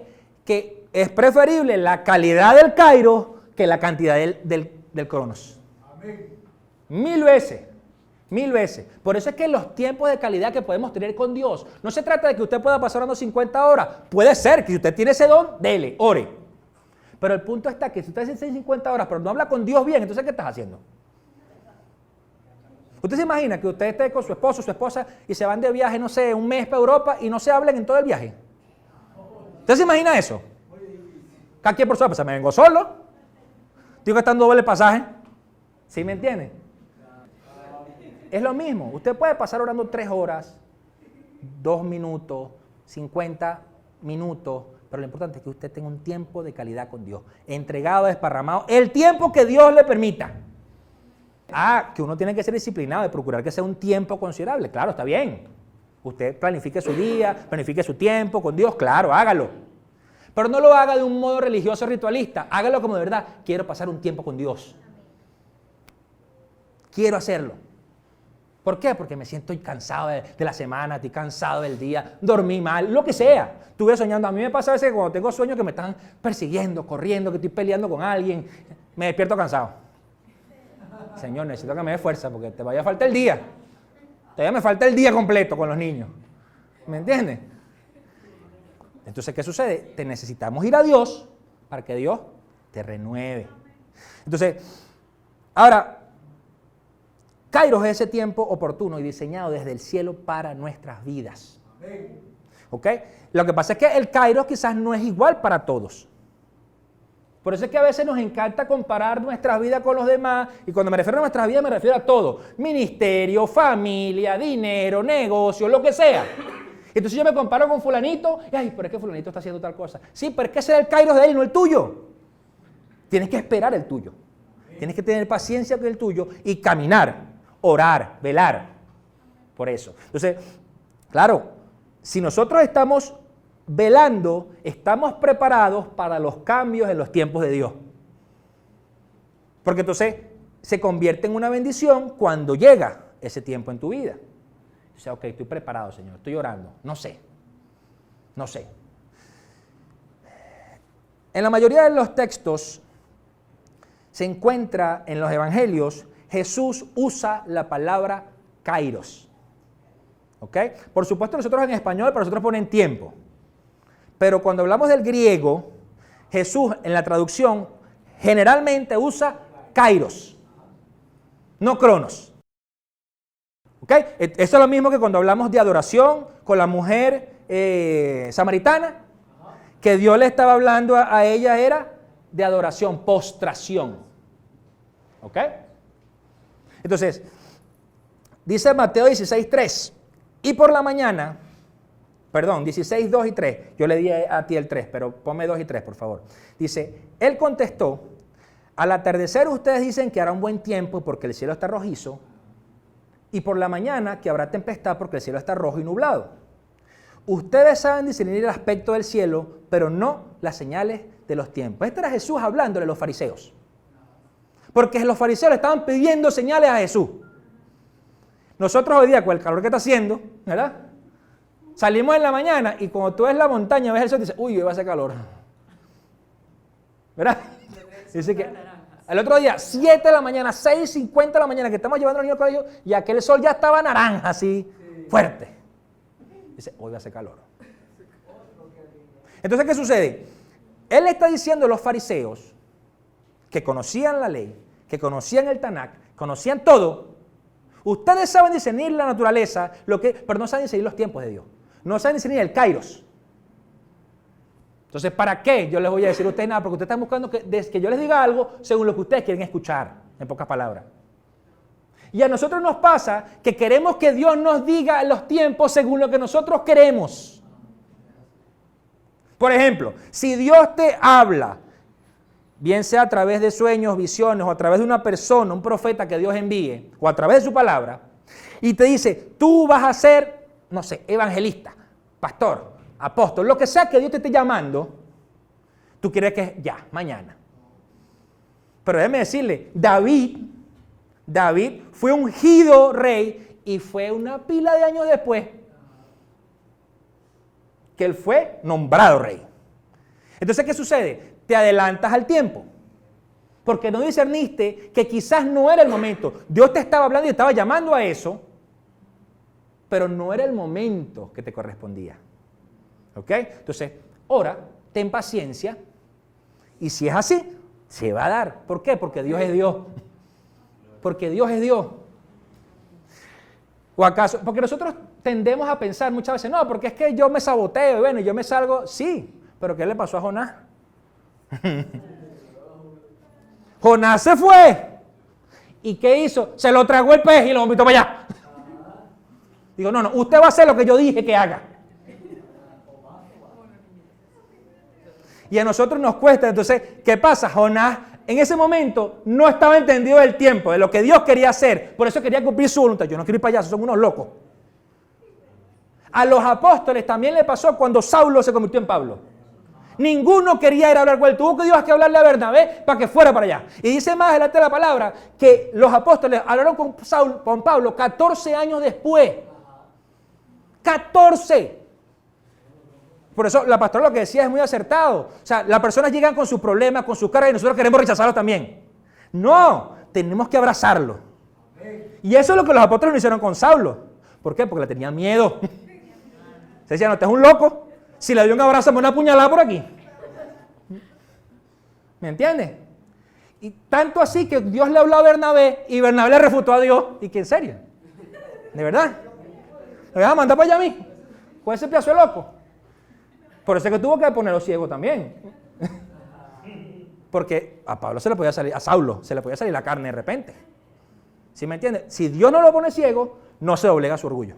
S1: que es preferible la calidad del Kairos que la cantidad del Cronos. Amén. 1000 veces. 1000 veces. Por eso es que los tiempos de calidad que podemos tener con Dios, no se trata de que usted pueda pasar orando 50 horas. Puede ser que si usted tiene ese don, dele, ore. Pero el punto está que si usted hace 50 horas, pero no habla con Dios bien, entonces ¿qué estás haciendo? ¿Usted se imagina que usted esté con su esposo, su esposa, y se van de viaje, no sé, un mes para Europa y no se hablen en todo el viaje? ¿Usted se imagina eso? Cada quien por su pues me vengo solo, estoy gastando doble pasaje. ¿Sí me entiende? Es lo mismo. Usted puede pasar orando 3 horas, 2 minutos, 50 minutos, pero lo importante es que usted tenga un tiempo de calidad con Dios, entregado, desparramado, el tiempo que Dios le permita. Que uno tiene que ser disciplinado y procurar que sea un tiempo considerable. Claro, está bien. Usted planifique su día, planifique su tiempo con Dios, claro, hágalo. Pero no lo haga de un modo religioso ritualista, hágalo como de verdad, quiero pasar un tiempo con Dios. Quiero hacerlo. ¿Por qué? Porque me siento cansado de la semana, estoy cansado del día, dormí mal, lo que sea. Estuve soñando. A mí me pasa a veces que cuando tengo sueños que me están persiguiendo, corriendo, que estoy peleando con alguien, me despierto cansado. Señor, necesito que me dé fuerza porque te vaya a faltar el día. Todavía me falta el día completo con los niños. ¿Me entiendes? Entonces, ¿qué sucede? Te necesitamos ir a Dios para que Dios te renueve. Entonces, ahora, Kairos es ese tiempo oportuno y diseñado desde el cielo para nuestras vidas. ¿Ok? Lo que pasa es que el kairos quizás no es igual para todos. Por eso es que a veces nos encanta comparar nuestras vidas con los demás, y cuando me refiero a nuestras vidas me refiero a todo. Ministerio, familia, dinero, negocio, lo que sea. Entonces yo me comparo con fulanito, y ay, pero es que fulanito está haciendo tal cosa. Sí, pero es que ese es el kairos de él, no el tuyo. Tienes que esperar el tuyo. Tienes que tener paciencia con el tuyo y caminar, orar, velar. Por eso. Entonces, claro, si nosotros estamos velando, estamos preparados para los cambios en los tiempos de Dios. Porque entonces se convierte en una bendición cuando llega ese tiempo en tu vida. O sea, ok, estoy preparado, Señor, estoy orando, no sé. En la mayoría de los textos se encuentra en los evangelios, Jesús usa la palabra kairos. ¿Ok? Por supuesto nosotros en español, para nosotros ponen tiempo. Pero cuando hablamos del griego, Jesús en la traducción generalmente usa kairos, no cronos. ¿Ok? Eso es lo mismo que cuando hablamos de adoración con la mujer samaritana, que Dios le estaba hablando a ella era de adoración, postración. ¿Ok? Entonces, dice Mateo 16:3, y por la mañana, 16, 2 y 3. Yo le di a ti el 3, pero ponme 2 y 3, por favor. Dice, él contestó, al atardecer ustedes dicen que hará un buen tiempo porque el cielo está rojizo, y por la mañana que habrá tempestad porque el cielo está rojo y nublado. Ustedes saben discernir el aspecto del cielo, pero no las señales de los tiempos. Este era Jesús hablándole a los fariseos. Porque los fariseos le estaban pidiendo señales a Jesús. Nosotros hoy día, con el calor que está haciendo, ¿verdad? Salimos en la mañana y cuando tú ves la montaña, ves el sol, dices, uy, hoy va a hacer calor. ¿Verdad? Dice que el otro día, 7 de la mañana, 6:50 de la mañana, que estamos llevando a los niños al colegio, y aquel sol ya estaba naranja, así, fuerte. Dice, hoy va a hacer calor. Entonces, ¿qué sucede? Él le está diciendo a los fariseos, que conocían la ley, que conocían el Tanakh, conocían todo, ustedes saben discernir la naturaleza, pero no saben discernir los tiempos de Dios. No saben discernir el kairos. Entonces, ¿para qué yo les voy a decir a ustedes nada? Porque ustedes están buscando que yo les diga algo según lo que ustedes quieren escuchar, en pocas palabras. Y a nosotros nos pasa que queremos que Dios nos diga los tiempos según lo que nosotros queremos. Por ejemplo, si Dios te habla, bien sea a través de sueños, visiones, o a través de una persona, un profeta que Dios envíe, o a través de su palabra, y te dice, tú vas a ser, no sé, evangelista, pastor, apóstol, lo que sea que Dios te esté llamando, tú quieres que ya, mañana. Pero déjeme decirle, David fue ungido rey y fue una pila de años después que él fue nombrado rey. Entonces, ¿qué sucede? Te adelantas al tiempo, porque no discerniste que quizás no era el momento. Dios te estaba hablando y estaba llamando a eso, pero no era el momento que te correspondía. ¿Ok? Entonces, ora, ten paciencia, y si es así, se va a dar. ¿Por qué? Porque Dios es Dios. Porque Dios es Dios. ¿O acaso? Porque nosotros tendemos a pensar muchas veces, no, porque es que yo me saboteo, y bueno, yo me salgo. Sí, pero ¿qué le pasó a Jonás? Jonás se fue. ¿Y qué hizo? Se lo tragó el pez y lo vomitó para allá. Digo, no, usted va a hacer lo que yo dije que haga. Y a nosotros nos cuesta. Entonces, ¿qué pasa? Jonás en ese momento no estaba entendido del tiempo, de lo que Dios quería hacer. Por eso quería cumplir su voluntad. Yo no quiero ir para allá, son unos locos. A los apóstoles también le pasó cuando Saulo se convirtió en Pablo. Ninguno quería ir a hablar con él. Tuvo que Dios que hablarle a Bernabé para que fuera para allá. Y dice más adelante la palabra que los apóstoles hablaron con Pablo 14 años después. 14. Por eso la pastora lo que decía es muy acertado. O sea, las personas llegan con sus problemas, con sus cargas, y nosotros queremos rechazarlos también. No, tenemos que abrazarlo. Y eso es lo que los apóstoles no hicieron con Saulo. ¿Por qué? Porque le tenían miedo. Se decían, no, este es un loco. Si le doy un abrazo, me una puñalada por aquí. ¿Me entiendes? Y tanto así que Dios le habló a Bernabé y Bernabé le refutó a Dios. ¿Y qué en serio? ¿De verdad? ¿Me vas a mandar para allá a mí? con ese pedazo de loco. Por eso es que tuvo que ponerlo ciego también. Porque a Pablo se le podía salir, a Saulo se le podía salir la carne de repente. ¿Sí me entiendes? Si Dios no lo pone ciego, no se doblega su orgullo.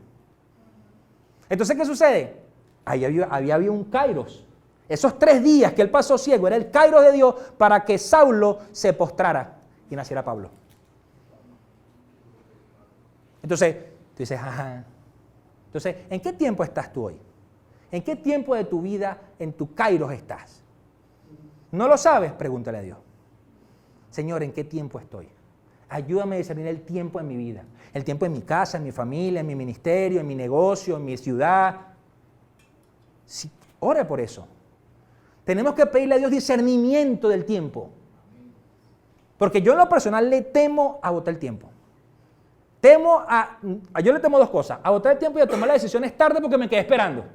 S1: Entonces, ¿qué sucede? Ahí había un kairos. Esos 3 días que él pasó ciego era el kairos de Dios para que Saulo se postrara y naciera Pablo. Entonces, tú dices, ajá. Entonces, ¿en qué tiempo estás tú hoy? ¿En qué tiempo de tu vida, en tu kairos estás? ¿No lo sabes? Pregúntale a Dios. Señor, ¿en qué tiempo estoy? Ayúdame a discernir el tiempo en mi vida. El tiempo en mi casa, en mi familia, en mi ministerio, en mi negocio, en mi ciudad. Sí, ora por eso. Tenemos que pedirle a Dios discernimiento del tiempo. Porque yo en lo personal le temo a botar el tiempo. Yo le temo 2 cosas. A botar el tiempo y a tomar las decisiones tarde porque me quedé esperando.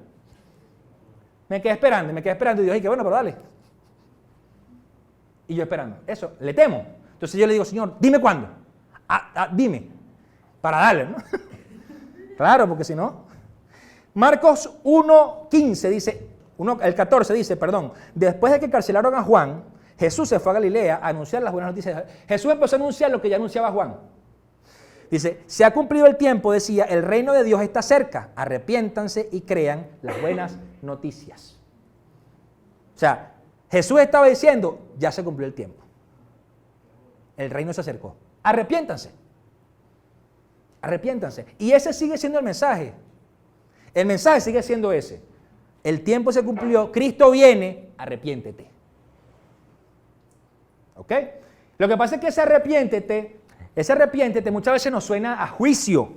S1: Me quedé esperando y Dios dice, bueno, pero dale. Y yo esperando. Eso, le temo. Entonces yo le digo, Señor, dime cuándo. Dime. Para darle, ¿no? Claro, porque si no. Marcos 1:15 dice, el 14 dice, después de que encarcelaron a Juan, Jesús se fue a Galilea a anunciar las buenas noticias. Jesús empezó a anunciar lo que ya anunciaba Juan. Dice, se ha cumplido el tiempo, decía, el reino de Dios está cerca, arrepiéntanse y crean las buenas noticias. O sea, Jesús estaba diciendo, ya se cumplió el tiempo. El reino se acercó. Arrepiéntanse. Arrepiéntanse. Y ese sigue siendo el mensaje. El mensaje sigue siendo ese. El tiempo se cumplió, Cristo viene, arrepiéntete. ¿Ok? Lo que pasa es que ese arrepiéntete muchas veces nos suena a juicio.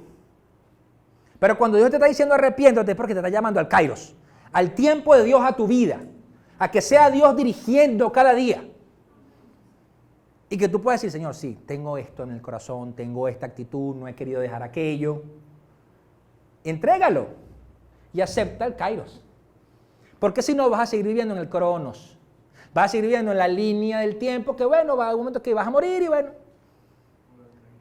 S1: Pero cuando Dios te está diciendo arrepiéntete es porque te está llamando al kairos, al tiempo de Dios a tu vida, a que sea Dios dirigiendo cada día. Y que tú puedas decir, Señor, sí, tengo esto en el corazón, tengo esta actitud, no he querido dejar aquello. Entrégalo y acepta el kairos. Porque si no vas a seguir viviendo en el cronos. Vas a seguir viviendo en la línea del tiempo que bueno, va a un momento que vas a morir y bueno.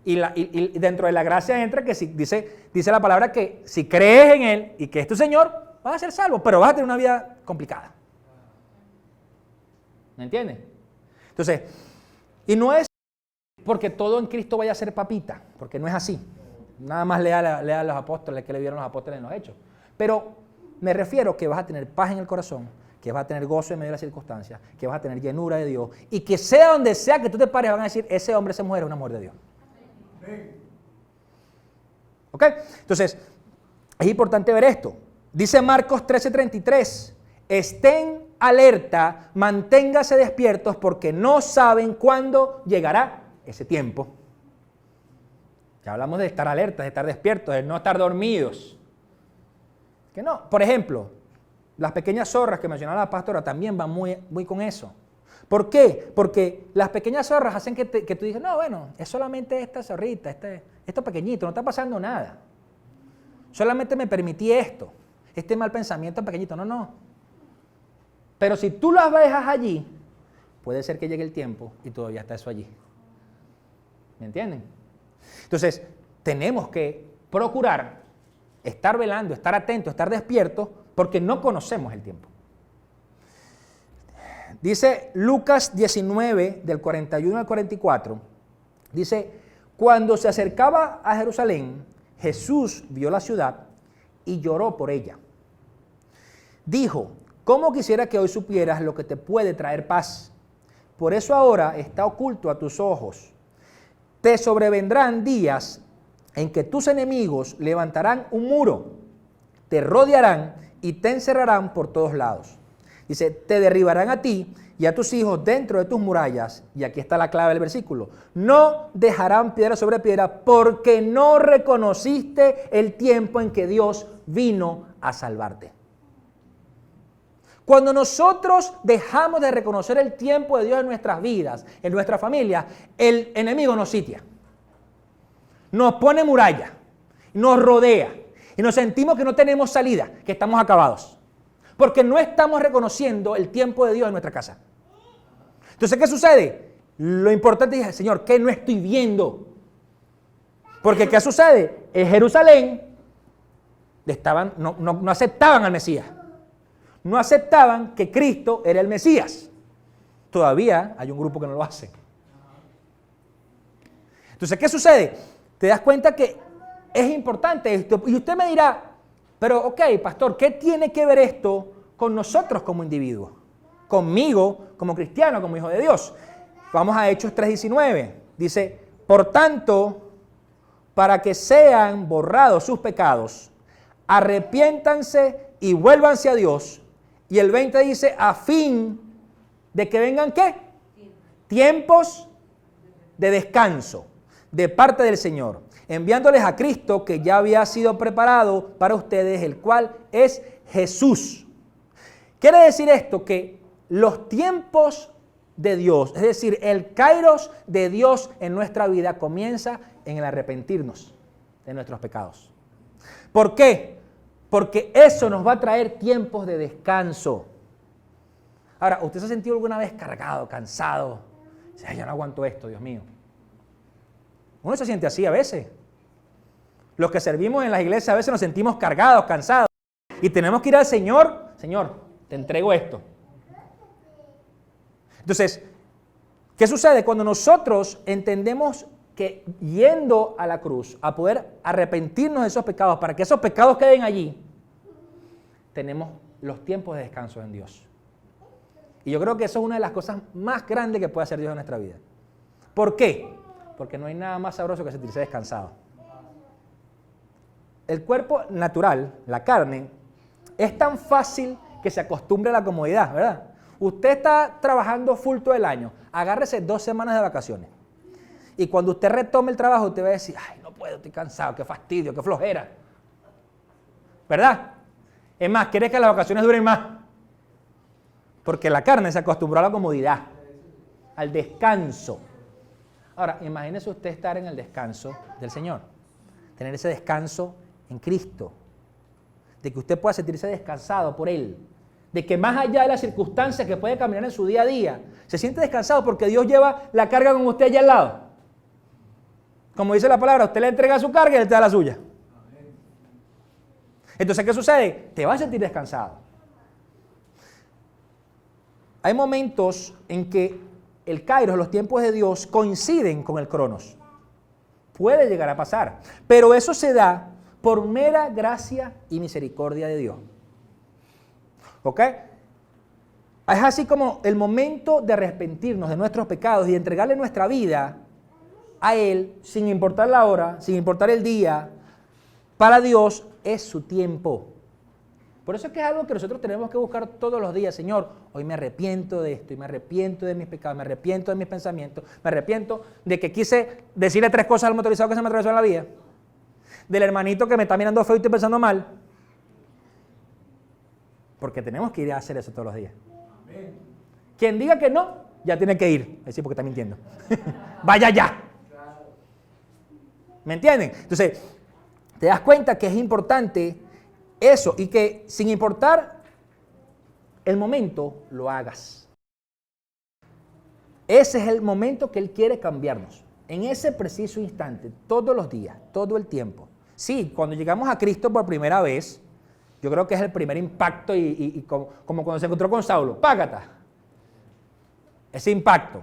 S1: Y dentro de la gracia entra que dice la palabra que si crees en Él y que es tu Señor, vas a ser salvo, pero vas a tener una vida complicada. ¿Me entiendes? Entonces, y no es porque todo en Cristo vaya a ser papita, porque no es así. Nada más lea a los apóstoles que le vieron los apóstoles en los hechos. Pero me refiero que vas a tener paz en el corazón, que vas a tener gozo en medio de las circunstancias, que vas a tener llenura de Dios y que sea donde sea que tú te pares van a decir, ese hombre, esa mujer es una mujer de Dios. ¿Ok? Entonces, es importante ver esto. Dice Marcos 13:33, estén alerta, manténgase despiertos porque no saben cuándo llegará ese tiempo. Ya hablamos de estar alertas, de estar despiertos, de no estar dormidos. Que no, por ejemplo, las pequeñas zorras que mencionaba la pastora también van muy con eso. ¿Por qué? Porque las pequeñas zorras hacen que tú digas, no, bueno, es solamente esta zorrita, esto pequeñito, no está pasando nada. Solamente me permití esto, este mal pensamiento pequeñito, no. Pero si tú las dejas allí, puede ser que llegue el tiempo y todavía está eso allí. ¿Me entienden? Entonces, tenemos que procurar estar velando, estar atentos, estar despiertos, porque no conocemos el tiempo. Dice Lucas 19, del 41 al 44, dice, cuando se acercaba a Jerusalén, Jesús vio la ciudad y lloró por ella. Dijo, ¿cómo quisiera que hoy supieras lo que te puede traer paz? Por eso ahora está oculto a tus ojos. Te sobrevendrán días en que tus enemigos levantarán un muro, te rodearán y te encerrarán por todos lados. Dice, te derribarán a ti y a tus hijos dentro de tus murallas. Y aquí está la clave del versículo. No dejarán piedra sobre piedra porque no reconociste el tiempo en que Dios vino a salvarte. Cuando nosotros dejamos de reconocer el tiempo de Dios en nuestras vidas, en nuestra familia, el enemigo nos sitia. Nos pone muralla, nos rodea y nos sentimos que no tenemos salida, que estamos acabados. Porque no estamos reconociendo el tiempo de Dios en nuestra casa. Entonces, ¿qué sucede? Lo importante es, Señor, ¿qué no estoy viendo? Porque ¿qué sucede? En Jerusalén No aceptaban al Mesías. No aceptaban que Cristo era el Mesías. Todavía hay un grupo que no lo hace. Entonces, ¿qué sucede? Te das cuenta que es importante esto. Y usted me dirá, pero ok, pastor, ¿qué tiene que ver esto con nosotros como individuos? Conmigo, como cristiano, como hijo de Dios. Vamos a Hechos 3:19. Dice, por tanto, para que sean borrados sus pecados, arrepiéntanse y vuélvanse a Dios. Y el 20 dice, a fin de que vengan, ¿qué? Tiempos de descanso de parte del Señor, enviándoles a Cristo que ya había sido preparado para ustedes, el cual es Jesús. Quiere decir esto que los tiempos de Dios, es decir, el kairos de Dios en nuestra vida comienza en el arrepentirnos de nuestros pecados. ¿Por qué? Porque eso nos va a traer tiempos de descanso. Ahora, ¿usted se ha sentido alguna vez cargado, cansado? Dice, ya no aguanto esto, Dios mío. Uno se siente así a veces. Los que servimos en las iglesias a veces nos sentimos cargados, cansados. Y tenemos que ir al Señor. Señor, te entrego esto. Entonces, ¿qué sucede? Cuando nosotros entendemos que yendo a la cruz, a poder arrepentirnos de esos pecados, para que esos pecados queden allí, tenemos los tiempos de descanso en Dios. Y yo creo que eso es una de las cosas más grandes que puede hacer Dios en nuestra vida. ¿Por qué? Porque no hay nada más sabroso que sentirse descansado. El cuerpo natural, la carne, es tan fácil que se acostumbre a la comodidad, ¿verdad? Usted está trabajando full todo el año, agárrese 2 semanas de vacaciones. Y cuando usted retome el trabajo, usted va a decir, ay, no puedo, estoy cansado, qué fastidio, qué flojera. ¿Verdad? Es más, quiere que las vacaciones duren más. Porque la carne se acostumbró a la comodidad, al descanso. Ahora, imagínese usted estar en el descanso del Señor, tener ese descanso en Cristo, de que usted pueda sentirse descansado por Él, de que más allá de las circunstancias que puede caminar en su día a día, se siente descansado porque Dios lleva la carga con usted allá al lado. Como dice la palabra, usted le entrega su carga y Él te da la suya. Entonces, ¿qué sucede? Te vas a sentir descansado. Hay momentos en que el kairos, los tiempos de Dios, coinciden con el cronos. Puede llegar a pasar, pero eso se da por mera gracia y misericordia de Dios. ¿Ok? Es así como el momento de arrepentirnos de nuestros pecados y entregarle nuestra vida a Él, sin importar la hora, sin importar el día, para Dios es su tiempo. Por eso es que es algo que nosotros tenemos que buscar todos los días. Señor, hoy me arrepiento de esto y me arrepiento de mis pecados, me arrepiento de mis pensamientos, me arrepiento de que quise decirle 3 cosas al motorizado que se me atravesó en la vía, del hermanito que me está mirando feo y estoy pensando mal. Porque tenemos que ir a hacer eso todos los días. Amén. Quien diga que no, ya tiene que ir. Es decir, porque está mintiendo. Vaya ya. ¿Me entienden? Entonces, te das cuenta que es importante eso y que sin importar el momento, lo hagas. Ese es el momento que Él quiere cambiarnos. En ese preciso instante, todos los días, todo el tiempo. Sí, cuando llegamos a Cristo por primera vez, yo creo que es el primer impacto y como cuando se encontró con Saulo, págata. Ese impacto.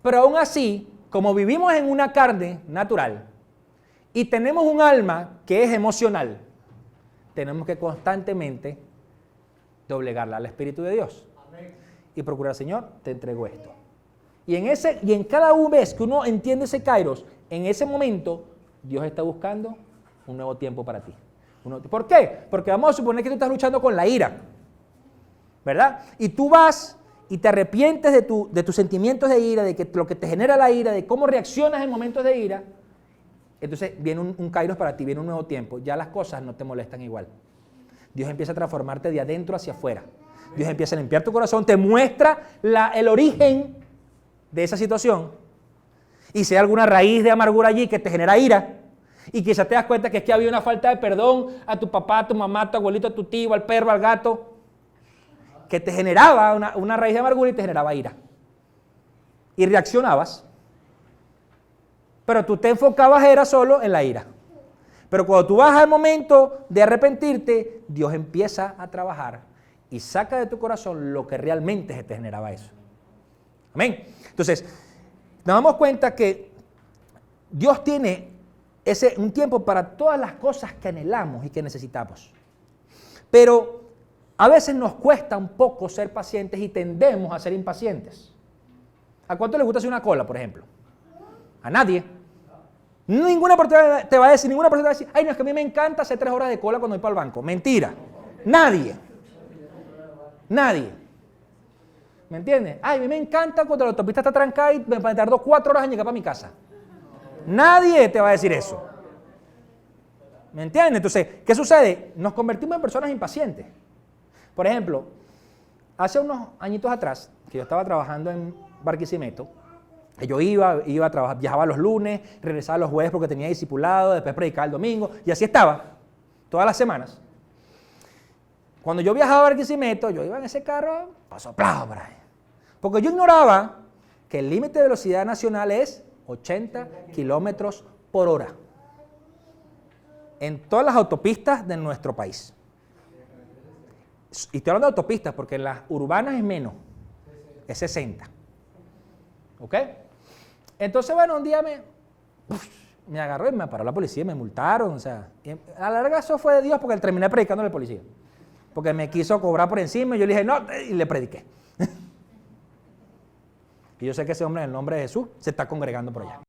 S1: Pero aún así, como vivimos en una carne natural y tenemos un alma que es emocional, tenemos que constantemente doblegarla al Espíritu de Dios. Amén. Y procurar, Señor, te entrego esto. Y en cada vez que uno entiende ese kairos, en ese momento, Dios está buscando un nuevo tiempo para ti. ¿Por qué? Porque vamos a suponer que tú estás luchando con la ira, ¿verdad? Y tú vas y te arrepientes de tus sentimientos de ira, de que lo que te genera la ira, de cómo reaccionas en momentos de ira. Entonces viene un kairos para ti, viene un nuevo tiempo. Ya las cosas no te molestan igual. Dios empieza a transformarte de adentro hacia afuera. Dios empieza a limpiar tu corazón, te muestra el origen de esa situación. Y si hay alguna raíz de amargura allí que te genera ira, y quizás te das cuenta que es que había una falta de perdón a tu papá, a tu mamá, a tu abuelito, a tu tío, al perro, al gato, que te generaba una raíz de amargura y te generaba ira. Y reaccionabas. Pero tú te enfocabas era solo en la ira. Pero cuando tú vas al momento de arrepentirte, Dios empieza a trabajar y saca de tu corazón lo que realmente se te generaba eso. Amén. Entonces, nos damos cuenta que Dios tiene un tiempo para todas las cosas que anhelamos y que necesitamos. Pero a veces nos cuesta un poco ser pacientes y tendemos a ser impacientes. ¿A cuánto les gusta hacer una cola, por ejemplo? A nadie. Ninguna persona te va a decir, ay, no, es que a mí me encanta hacer 3 horas de cola cuando voy para el banco. Mentira. Nadie. ¿Me entiendes? Ay, a mí me encanta cuando la autopista está trancada y me tardo 4 horas en llegar para mi casa. Nadie te va a decir eso. ¿Me entiendes? Entonces, ¿qué sucede? Nos convertimos en personas impacientes. Por ejemplo, hace unos añitos atrás, que yo estaba trabajando en Barquisimeto, yo iba a trabajar, viajaba los lunes, regresaba los jueves porque tenía discipulado, después predicaba el domingo, y así estaba, todas las semanas. Cuando yo viajaba a Barquisimeto, yo iba en ese carro, soplado por ahí. Porque yo ignoraba que el límite de velocidad nacional es 80 kilómetros por hora. En todas las autopistas de nuestro país. Y estoy hablando de autopistas porque en las urbanas es menos, es 60. ¿Ok? Entonces, bueno, un día me agarró y me paró la policía, me multaron, o sea, a la larga eso fue de Dios porque terminé predicando al policía. Porque me quiso cobrar por encima y yo le dije, no, y le prediqué. Y yo sé que ese hombre, en el nombre de Jesús, se está congregando por allá.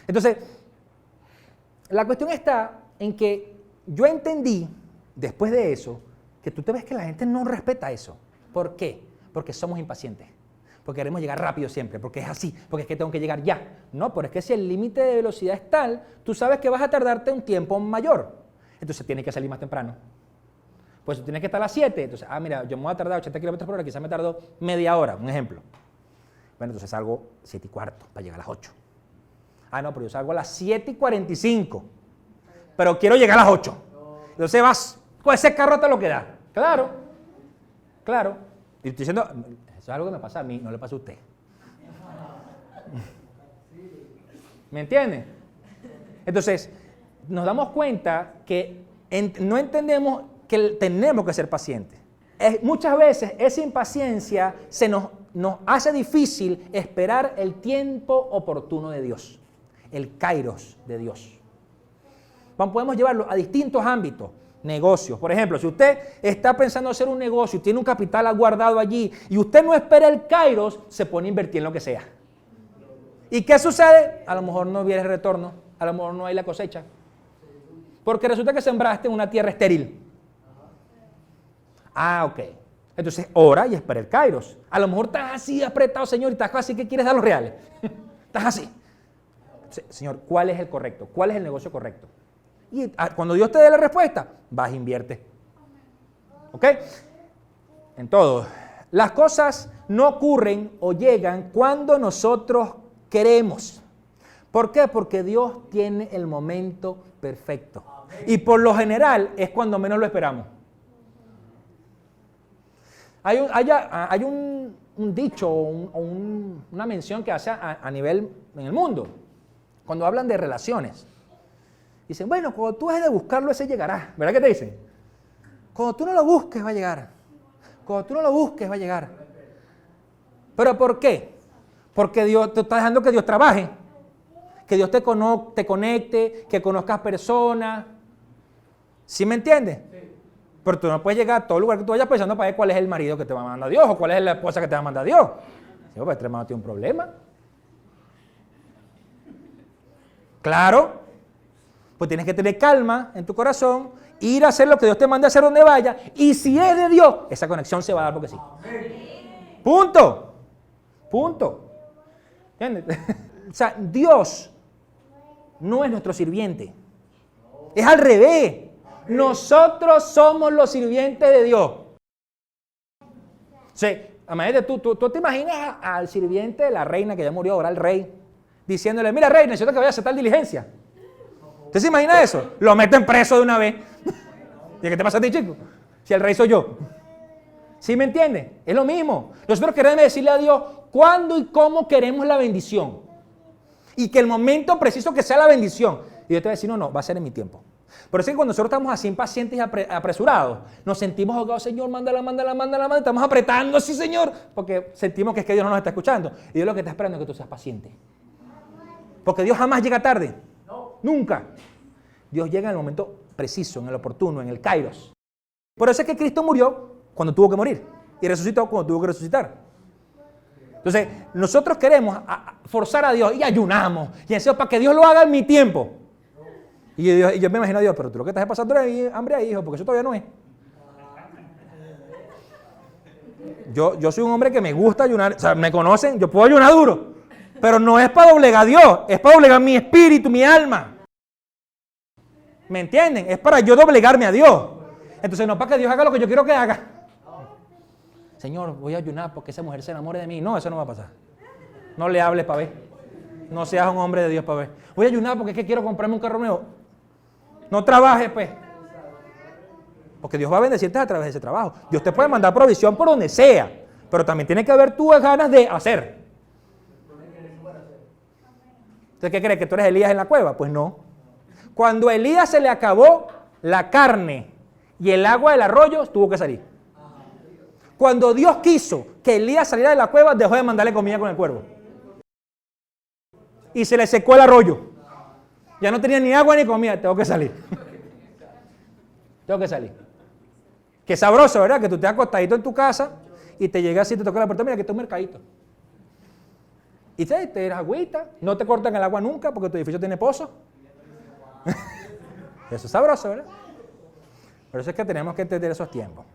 S1: Entonces, la cuestión está en que yo entendí, después de eso, que tú te ves que la gente no respeta eso. ¿Por qué? Porque somos impacientes. Porque queremos llegar rápido siempre, porque es así, porque es que tengo que llegar ya. No, pero es que si el límite de velocidad es tal, tú sabes que vas a tardarte un tiempo mayor. Entonces tienes que salir más temprano. Pues tienes que estar a las 7. Entonces, mira, yo me voy a tardar 80 kilómetros por hora, quizás me tardo media hora, un ejemplo. Bueno, entonces salgo 7:15 para llegar a las 8. No, pero yo salgo a las 7:45, pero quiero llegar a las 8. Entonces vas, con ese carro te lo que da. Claro. Y estoy diciendo, eso es algo que me pasa a mí, no le pasa a usted. ¿Me entienden? Entonces, nos damos cuenta que no entendemos que tenemos que ser pacientes. Muchas veces esa impaciencia nos hace difícil esperar el tiempo oportuno de Dios, el kairos de Dios. Podemos llevarlo a distintos ámbitos, negocios. Por ejemplo, si usted está pensando hacer un negocio y tiene un capital guardado allí y usted no espera el kairos, se pone a invertir en lo que sea. ¿Y qué sucede? A lo mejor no viene el retorno, a lo mejor no hay la cosecha. Porque resulta que sembraste en una tierra estéril. Ok. Entonces, ora y espera el kairos. A lo mejor estás así apretado, Señor, y estás así que quieres dar los reales. Estás así. Señor, ¿cuál es el correcto? ¿Cuál es el negocio correcto? Y cuando Dios te dé la respuesta, vas e invierte. ¿Ok? En todo. Las cosas no ocurren o llegan cuando nosotros queremos. ¿Por qué? Porque Dios tiene el momento perfecto. Y por lo general es cuando menos lo esperamos. Hay un dicho o una mención que hace a nivel en el mundo, cuando hablan de relaciones. Dicen, bueno, cuando tú dejes de buscarlo, ese llegará. ¿Verdad que te dicen? Cuando tú no lo busques, va a llegar. Cuando tú no lo busques, va a llegar. ¿Pero por qué? Porque Dios te está dejando que Dios trabaje. Que Dios te conecte, que conozcas personas. ¿Sí me entiendes? Pero tú no puedes llegar a todo lugar que tú vayas pensando para ver cuál es el marido que te va a mandar Dios o cuál es la esposa que te va a mandar Dios. Sí, pues este hermano tiene un problema. Claro. Pues tienes que tener calma en tu corazón, ir a hacer lo que Dios te mande a hacer donde vaya, y si es de Dios, esa conexión se va a dar porque sí. Punto. ¿Entiendes? O sea, Dios no es nuestro sirviente. Es al revés. Nosotros somos los sirvientes de Dios. Sí, tú te imaginas al sirviente de la reina que ya murió, ahora el rey, diciéndole, mira rey, necesito que vayas a hacer tal diligencia. ¿Usted se imagina eso? Lo meten preso de una vez. ¿Y qué te pasa a ti, chico? Si el rey soy yo. ¿Sí me entiende? Es lo mismo. Nosotros queremos decirle a Dios cuándo y cómo queremos la bendición. Y que el momento preciso que sea la bendición. Y Dios te va a decir, no, va a ser en mi tiempo. Por eso es que cuando nosotros estamos así impacientes y apresurados, nos sentimos ahogados, Señor, mándala, estamos apretando, sí, Señor, porque sentimos que es que Dios no nos está escuchando. Y Dios lo que está esperando es que tú seas paciente. Porque Dios jamás llega tarde. Nunca. Dios llega en el momento preciso, en el oportuno, en el kairos. Por eso es que Cristo murió cuando tuvo que morir y resucitó cuando tuvo que resucitar. Entonces, nosotros queremos forzar a Dios y ayunamos y deseamos para que Dios lo haga en mi tiempo. Y yo me imagino a Dios, pero tú lo que estás pasando es hambre ahí, hijo, porque eso todavía no es. Yo soy un hombre que me gusta ayunar, o sea, me conocen, yo puedo ayunar duro, pero no es para doblegar a Dios, es para doblegar mi espíritu, mi alma. ¿Me entienden? Es para yo doblegarme a Dios. Entonces no para que Dios haga lo que yo quiero que haga. Señor, voy a ayunar porque esa mujer se enamore de mí. No, eso no va a pasar. No le hables para ver. No seas un hombre de Dios para ver. Voy a ayunar porque es que quiero comprarme un carro nuevo. No trabajes, pues. Porque Dios va a bendecirte a través de ese trabajo. Dios te puede mandar provisión por donde sea, pero también tiene que haber tú ganas de hacer. ¿Usted qué cree? ¿Que tú eres Elías en la cueva? Pues no. Cuando a Elías se le acabó la carne y el agua del arroyo, tuvo que salir. Cuando Dios quiso que Elías saliera de la cueva, dejó de mandarle comida con el cuervo. Y se le secó el arroyo. Ya no tenía ni agua ni comida, tengo que salir. Tengo que salir. Qué sabroso, ¿verdad? Que tú estés acostadito en tu casa y te llegas y te toca la puerta, mira que está un mercadito. Y te das agüita, no te cortan el agua nunca porque tu edificio tiene pozo. Eso es sabroso, ¿verdad? Por eso es que tenemos que entender esos tiempos.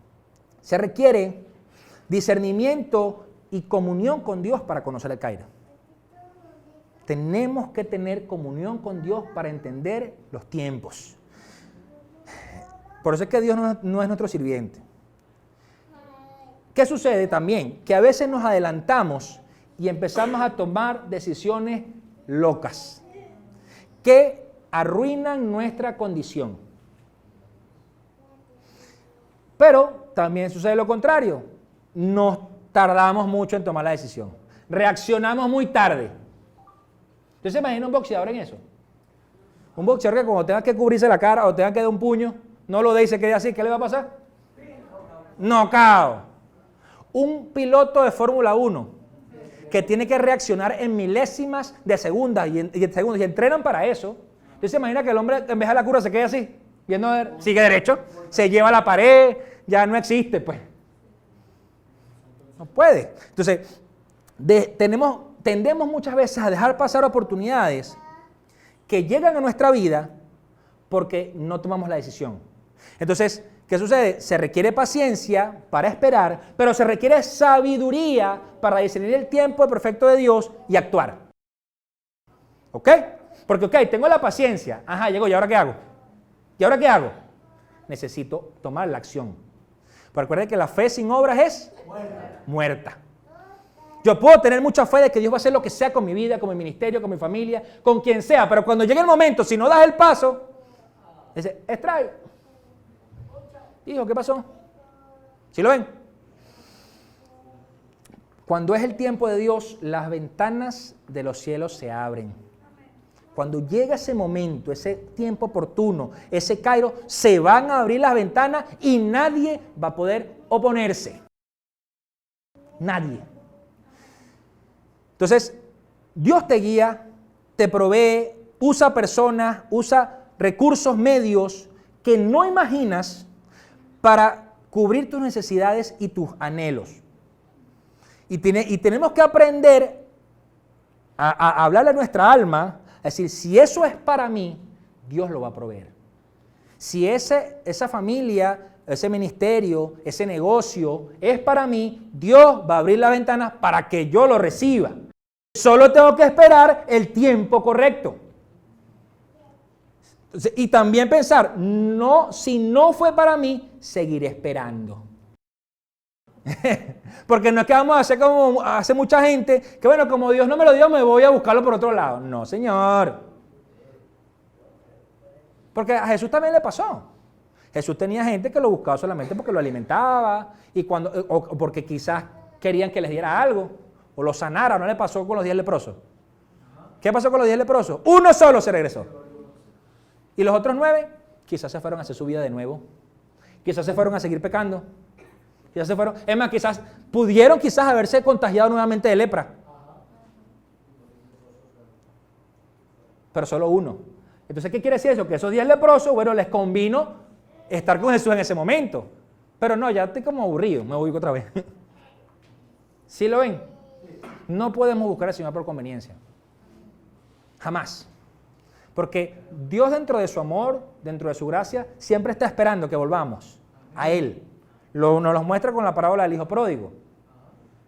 S1: Se requiere discernimiento y comunión con Dios para conocer el Kairos. Tenemos que tener comunión con Dios para entender los tiempos. Por eso es que Dios no es nuestro sirviente. ¿Qué sucede también? Que a veces nos adelantamos y empezamos a tomar decisiones locas que arruinan nuestra condición. Pero también sucede lo contrario. Nos tardamos mucho en tomar la decisión. Reaccionamos muy tarde. ¿Usted se imagina un boxeador en eso? Un boxeador que cuando tenga que cubrirse la cara o tenga que dar un puño, no lo dé y se quede así, ¿qué le va a pasar? Knockout. Un piloto de Fórmula 1 que tiene que reaccionar en milésimas de segundos y entrenan para eso. ¿Usted se imagina que el hombre en vez de la cura se quede así? Viendo, sigue derecho, se lleva a la pared, ya no existe, pues. No puede. Entonces, tendemos muchas veces a dejar pasar oportunidades que llegan a nuestra vida porque no tomamos la decisión. Entonces, ¿qué sucede? Se requiere paciencia para esperar, pero se requiere sabiduría para discernir el tiempo perfecto de Dios y actuar. ¿Ok? Porque, ok, tengo la paciencia. Ajá, llegó, ¿y ahora qué hago? ¿Y ahora qué hago? Necesito tomar la acción. Pero recuerden que la fe sin obras es muerta. Yo puedo tener mucha fe de que Dios va a hacer lo que sea con mi vida, con mi ministerio, con mi familia, con quien sea, pero cuando llegue el momento, si no das el paso, dice, extrae. Hijo, ¿qué pasó? ¿Sí lo ven? Cuando es el tiempo de Dios, las ventanas de los cielos se abren. Cuando llega ese momento, ese tiempo oportuno, ese Kairos, se van a abrir las ventanas y nadie va a poder oponerse. Nadie. Entonces, Dios te guía, te provee, usa personas, usa recursos, medios que no imaginas para cubrir tus necesidades y tus anhelos. Y tenemos que aprender a hablarle a nuestra alma, a decir, si eso es para mí, Dios lo va a proveer. Si esa familia, ese ministerio, ese negocio es para mí, Dios va a abrir las ventanas para que yo lo reciba. Solo tengo que esperar el tiempo correcto. Y también pensar, no, si no fue para mí, seguiré esperando. Porque no es que vamos a hacer como hace mucha gente, que bueno, como Dios no me lo dio, me voy a buscarlo por otro lado. No, Señor. Porque a Jesús también le pasó. Jesús tenía gente que lo buscaba solamente porque lo alimentaba o porque quizás querían que les diera algo o lo sanara. ¿No le pasó con los 10 leprosos? ¿Qué pasó con los 10 leprosos? Uno solo se regresó. Y los otros 9 quizás se fueron a hacer su vida de nuevo. Quizás se fueron a seguir pecando. Quizás se fueron, es más, pudieron haberse contagiado nuevamente de lepra. Pero solo uno. Entonces, ¿qué quiere decir eso? Que esos 10 leprosos, bueno, les convino estar con Jesús en ese momento. Pero no, ya estoy como aburrido, me voy otra vez. ¿Sí lo ven? No podemos buscar al Señor por conveniencia. Jamás. Porque Dios, dentro de su amor, dentro de su gracia, siempre está esperando que volvamos a Él. Nos los muestra con la parábola del hijo pródigo.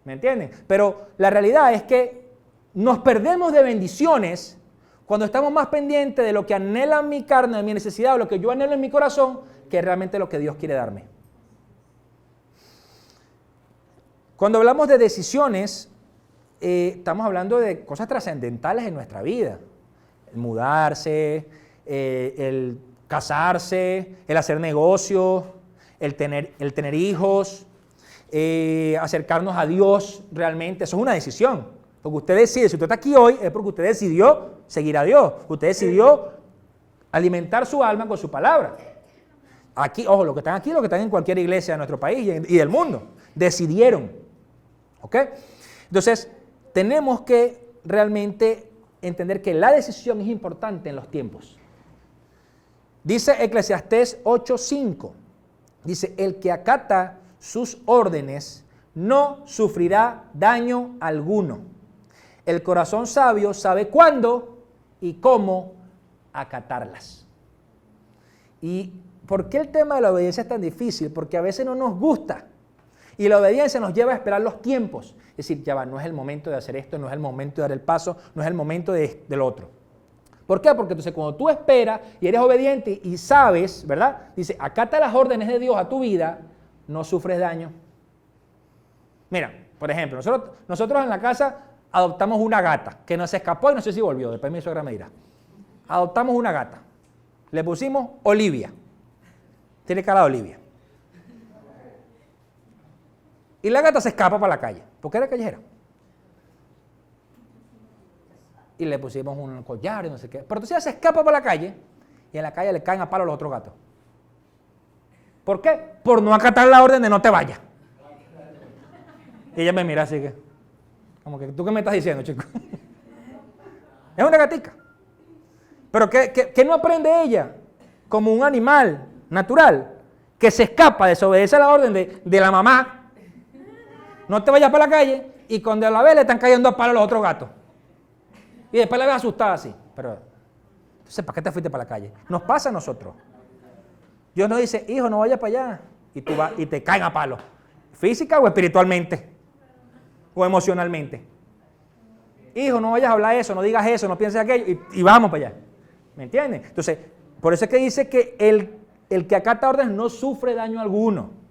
S1: ¿Me entienden? Pero la realidad es que nos perdemos de bendiciones cuando estamos más pendientes de lo que anhela mi carne, de mi necesidad, o lo que yo anhelo en mi corazón, que realmente lo que Dios quiere darme. Cuando hablamos de decisiones, estamos hablando de cosas trascendentales en nuestra vida. El mudarse, el casarse, el hacer negocios, el tener hijos, acercarnos a Dios realmente. Eso es una decisión. Porque usted decide, si usted está aquí hoy, es porque usted decidió seguir a Dios. Usted decidió alimentar su alma con su palabra. Aquí, ojo, los que están aquí, los que están en cualquier iglesia de nuestro país y del mundo, decidieron. ¿Ok? Entonces, tenemos que realmente entender que la decisión es importante en los tiempos. Dice Eclesiastés 8:5. Dice, el que acata sus órdenes no sufrirá daño alguno. El corazón sabio sabe cuándo y cómo acatarlas. ¿Y por qué el tema de la obediencia es tan difícil? Porque a veces no nos gusta. Y la obediencia nos lleva a esperar los tiempos. Es decir, ya va, no es el momento de hacer esto, no es el momento de dar el paso, no es el momento de lo otro. ¿Por qué? Porque entonces cuando tú esperas y eres obediente y sabes, ¿verdad? Dice, acata las órdenes de Dios a tu vida, no sufres daño. Mira, por ejemplo, nosotros en la casa adoptamos una gata que nos escapó y no sé si volvió, después mi suegra me dirá. Adoptamos una gata. Le pusimos Olivia. Tiene cara de Olivia. Y la gata se escapa para la calle, porque era callejera. Y le pusimos un collar y no sé qué. Pero entonces ella se escapa para la calle y en la calle le caen a palo los otros gatos. ¿Por qué? Por no acatar la orden de no te vayas. Y ella me mira así que, como que, ¿tú qué me estás diciendo, chico? Es una gatica. Pero ¿qué no aprende ella? Como un animal natural que se escapa, desobedece a la orden de la mamá. No te vayas para la calle y cuando la ve le están cayendo a palo los otros gatos. Y después la ves asustada así. Pero, entonces, ¿para qué te fuiste para la calle? Nos pasa a nosotros. Dios nos dice, hijo, no vayas para allá. Y tú vas y te caen a palo. Física o espiritualmente. O emocionalmente. Hijo, no vayas a hablar eso, no digas eso, no pienses aquello. Y vamos para allá. ¿Me entiendes? Entonces, por eso es que dice que el que acata órdenes no sufre daño alguno.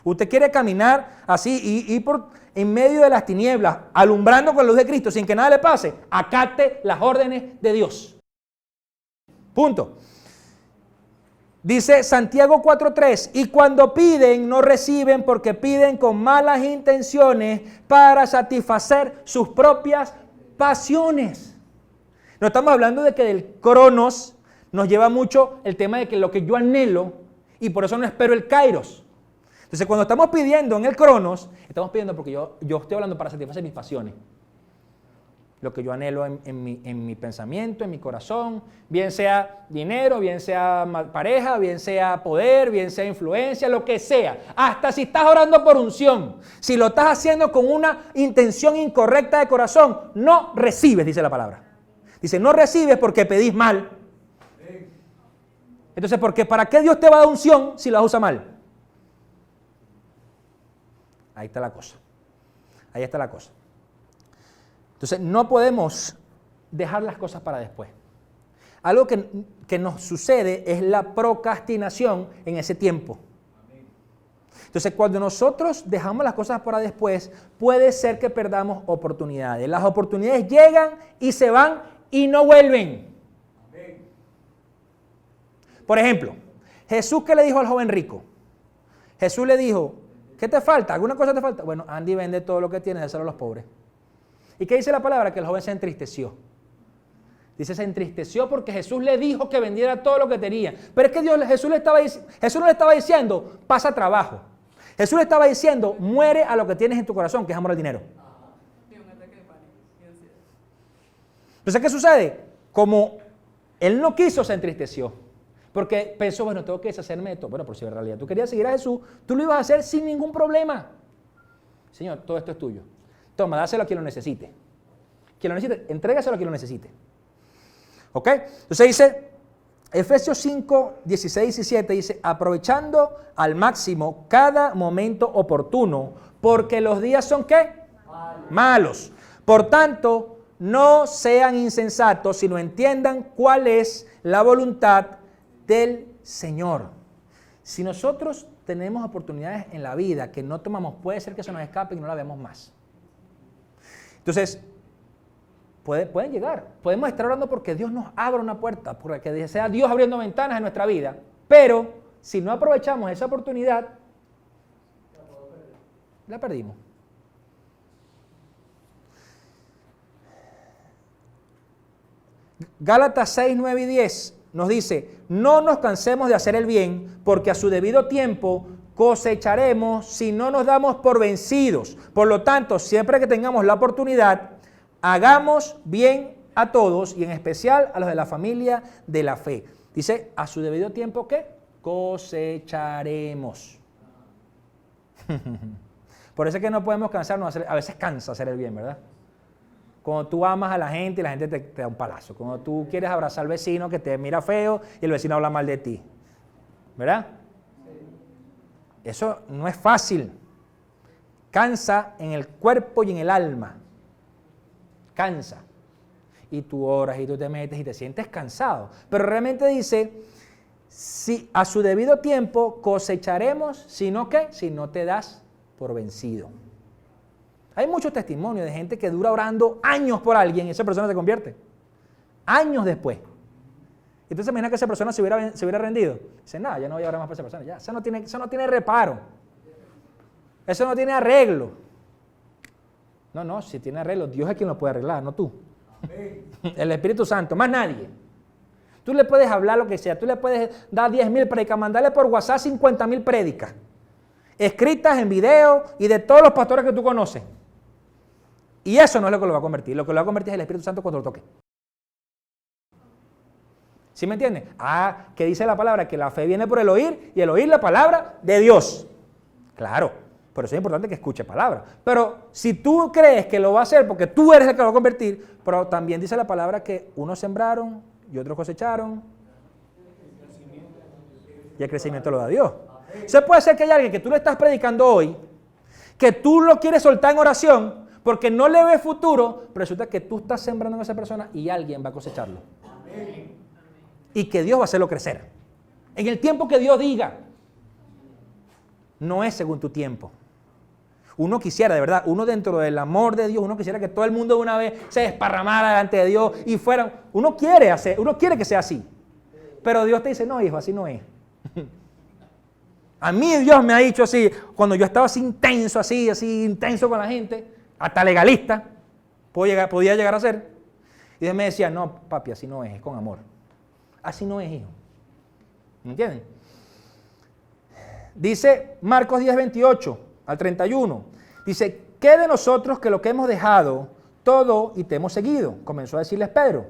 S1: Usted quiere caminar así y ir en medio de las tinieblas, alumbrando con la luz de Cristo, sin que nada le pase, acate las órdenes de Dios. Punto. Dice Santiago 4:3, y cuando piden no reciben porque piden con malas intenciones para satisfacer sus propias pasiones. No estamos hablando de que del cronos nos lleva mucho el tema de que lo que yo anhelo y por eso no espero el kairos. Entonces, cuando estamos pidiendo en el cronos, estamos pidiendo porque yo estoy hablando para satisfacer mis pasiones. Lo que yo anhelo en mi pensamiento, en mi corazón, bien sea dinero, bien sea pareja, bien sea poder, bien sea influencia, lo que sea. Hasta si estás orando por unción, si lo estás haciendo con una intención incorrecta de corazón, no recibes, dice la palabra. Dice, no recibes porque pedís mal. Entonces, porque ¿para qué Dios te va a dar unción si la usa mal? Ahí está la cosa. Ahí está la cosa. Entonces, no podemos dejar las cosas para después. Algo que nos sucede es la procrastinación en ese tiempo. Entonces, cuando nosotros dejamos las cosas para después, puede ser que perdamos oportunidades. Las oportunidades llegan y se van y no vuelven. Por ejemplo, Jesús, ¿qué le dijo al joven rico? Jesús le dijo, ¿qué te falta? ¿Alguna cosa te falta? Bueno, anda y vende todo lo que tienes, dáselo a los pobres. ¿Y qué dice la palabra? Que el joven se entristeció. Dice, se entristeció porque Jesús le dijo que vendiera todo lo que tenía. Pero es que Jesús no le estaba diciendo, pasa trabajo. Jesús le estaba diciendo, muere a lo que tienes en tu corazón, que es amor al dinero. Entonces, ¿qué sucede? Como él no quiso, se entristeció. Porque pensó, bueno, tengo que deshacerme de todo. Bueno, por si en realidad tú querías seguir a Jesús, tú lo ibas a hacer sin ningún problema. Señor, todo esto es tuyo. Toma, dáselo a quien lo necesite. Quien lo necesite, entrégaselo a quien lo necesite. ¿Ok? Entonces dice, Efesios 5, 16 y 17, dice, aprovechando al máximo cada momento oportuno, porque los días son, ¿qué? Malos. Por tanto, no sean insensatos, sino entiendan cuál es la voluntad del Señor. Si nosotros tenemos oportunidades en la vida que no tomamos, puede ser que se nos escape y no la veamos más. Entonces, pueden llegar. Podemos estar orando porque Dios nos abra una puerta, porque sea Dios abriendo ventanas en nuestra vida. Pero, si no aprovechamos esa oportunidad, la perdimos. Gálatas 6, 9 y 10 nos dice, no nos cansemos de hacer el bien, porque a su debido tiempo cosecharemos si no nos damos por vencidos. Por lo tanto, siempre que tengamos la oportunidad, hagamos bien a todos y en especial a los de la familia de la fe. Dice, a su debido tiempo, ¿qué? Cosecharemos. Por eso es que no podemos cansarnos, a veces cansa hacer el bien, ¿verdad? Cuando tú amas a la gente y la gente te da un palazo. Cuando tú quieres abrazar al vecino que te mira feo y el vecino habla mal de ti. ¿Verdad? Eso no es fácil. Cansa en el cuerpo y en el alma. Cansa. Y tú oras y tú te metes y te sientes cansado. Pero realmente dice, si a su debido tiempo cosecharemos, si no, ¿qué? Si no te das por vencido. Hay muchos testimonios de gente que dura orando años por alguien y esa persona se convierte. Años después. Entonces imagina que esa persona se hubiera rendido. Dice, nada, ya no voy a orar más por esa persona. Ya, eso no tiene reparo. Eso no tiene arreglo. No, si tiene arreglo, Dios es quien lo puede arreglar, no tú. El Espíritu Santo, más nadie. Tú le puedes hablar lo que sea, tú le puedes dar 10,000 prédicas, mandarle por WhatsApp 50,000 prédicas, escritas en video y de todos los pastores que tú conoces. Y eso no es lo que lo va a convertir. Lo que lo va a convertir es el Espíritu Santo cuando lo toque. ¿Sí me entiendes? Que dice la palabra que la fe viene por el oír y el oír la palabra de Dios. Claro, por eso es importante que escuche palabra. Pero si tú crees que lo va a hacer porque tú eres el que lo va a convertir, pero también dice la palabra que unos sembraron y otros cosecharon y el crecimiento lo da Dios. Se puede ser que hay alguien que tú le estás predicando hoy, que tú lo quieres soltar en oración porque no le ves futuro, pero resulta que tú estás sembrando en esa persona y alguien va a cosecharlo. Amén. Y que Dios va a hacerlo crecer. En el tiempo que Dios diga. No es según tu tiempo. Uno quisiera, de verdad, uno dentro del amor de Dios, uno quisiera que todo el mundo de una vez se desparramara delante de Dios y fuera. Uno quiere que sea así. Pero Dios te dice, no, hijo, así no es. A mí Dios me ha dicho así, cuando yo estaba así intenso con la gente, hasta legalista, podía llegar a ser. Y Dios me decía, no, papi, así no es con amor. Así no es, hijo. ¿Me entienden? Dice Marcos 10, 28 al 31. Dice, ¿qué de nosotros que lo que hemos dejado todo y te hemos seguido? Comenzó a decirles Pedro.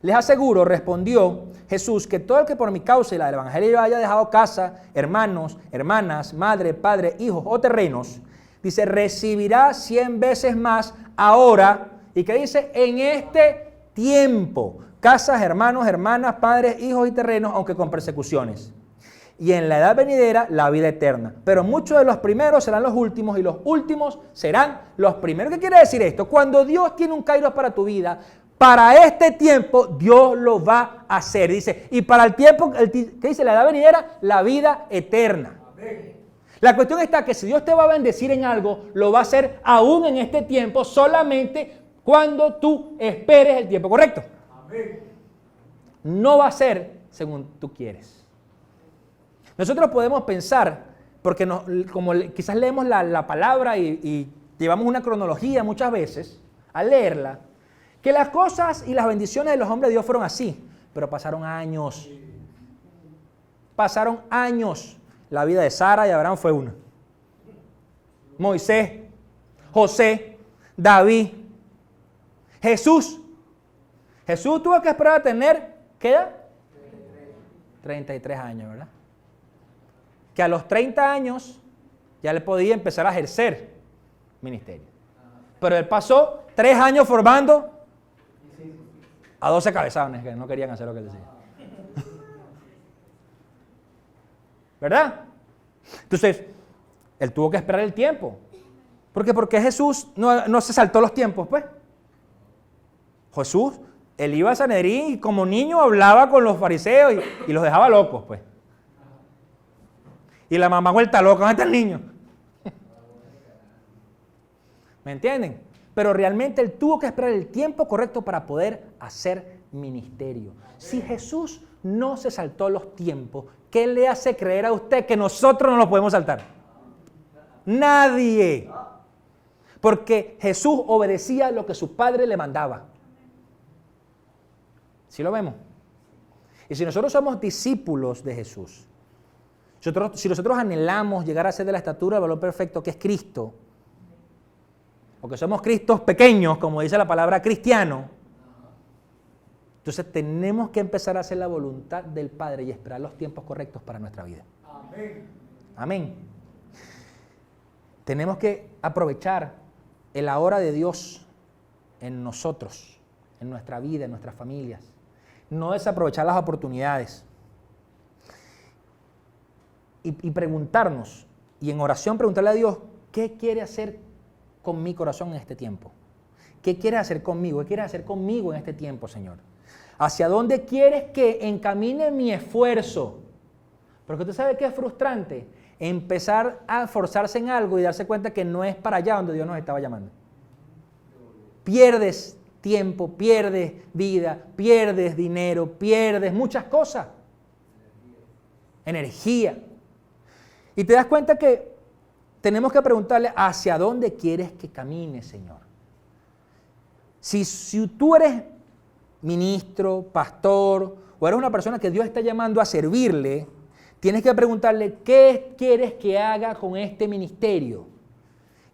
S1: Les aseguro, respondió Jesús, que todo el que por mi causa y la del evangelio haya dejado casa, hermanos, hermanas, madre, padre, hijos o terrenos, dice, recibirá 100 veces más ahora, y que dice, en este tiempo, casas, hermanos, hermanas, padres, hijos y terrenos, aunque con persecuciones. Y en la edad venidera, la vida eterna. Pero muchos de los primeros serán los últimos y los últimos serán los primeros. ¿Qué quiere decir esto? Cuando Dios tiene un kairos para tu vida, para este tiempo Dios lo va a hacer. Dice, y para el tiempo, ¿qué dice? La edad venidera, la vida eterna. Amén. La cuestión está que si Dios te va a bendecir en algo, lo va a hacer aún en este tiempo, solamente cuando tú esperes el tiempo correcto. Amén. No va a ser según tú quieres. Nosotros podemos pensar, porque como quizás leemos la palabra y llevamos una cronología muchas veces, al leerla, Que las cosas y las bendiciones de los hombres de Dios fueron así, pero pasaron años. Pasaron años. La vida de Sara y Abraham fue una. Moisés, José, David, Jesús. Jesús tuvo que esperar a tener, ¿qué edad? 33 años, ¿verdad? Que a los 30 años ya le podía empezar a ejercer ministerio. Pero él pasó 3 años formando a 12 cabezones que no querían hacer lo que él decía. ¿Verdad? Entonces, él tuvo que esperar el tiempo. ¿Por qué Jesús no se saltó los tiempos, pues? Jesús, él iba a Sanedrín y como niño hablaba con los fariseos y los dejaba locos, pues. Y la mamá vuelta loca, ¿dónde está el niño? ¿Me entienden? Pero realmente él tuvo que esperar el tiempo correcto para poder hacer ministerio. Si Jesús no se saltó los tiempos, ¿qué le hace creer a usted que nosotros no los podemos saltar? Nadie. Porque Jesús obedecía lo que su Padre le mandaba. ¿Sí lo vemos? Y si nosotros somos discípulos de Jesús, si nosotros anhelamos llegar a ser de la estatura del valor perfecto que es Cristo, o que somos Cristos pequeños, como dice la palabra cristiano, entonces tenemos que empezar a hacer la voluntad del Padre y esperar los tiempos correctos para nuestra vida. Amén. Amén. Tenemos que aprovechar el ahora de Dios en nosotros, en nuestra vida, en nuestras familias. No desaprovechar las oportunidades. Y preguntarnos, y en oración preguntarle a Dios, ¿qué quiere hacer con mi corazón en este tiempo? ¿Qué quieres hacer conmigo? ¿Qué quieres hacer conmigo en este tiempo, Señor? ¿Hacia dónde quieres que encamine mi esfuerzo? Porque usted sabe que es frustrante empezar a esforzarse en algo y darse cuenta que no es para allá donde Dios nos estaba llamando. Pierdes tiempo, pierdes vida, pierdes dinero, pierdes muchas cosas. Energía. Y te das cuenta que tenemos que preguntarle hacia dónde quieres que camine, Señor. Si tú eres ministro, pastor, o eres una persona que Dios está llamando a servirle, tienes que preguntarle qué quieres que haga con este ministerio.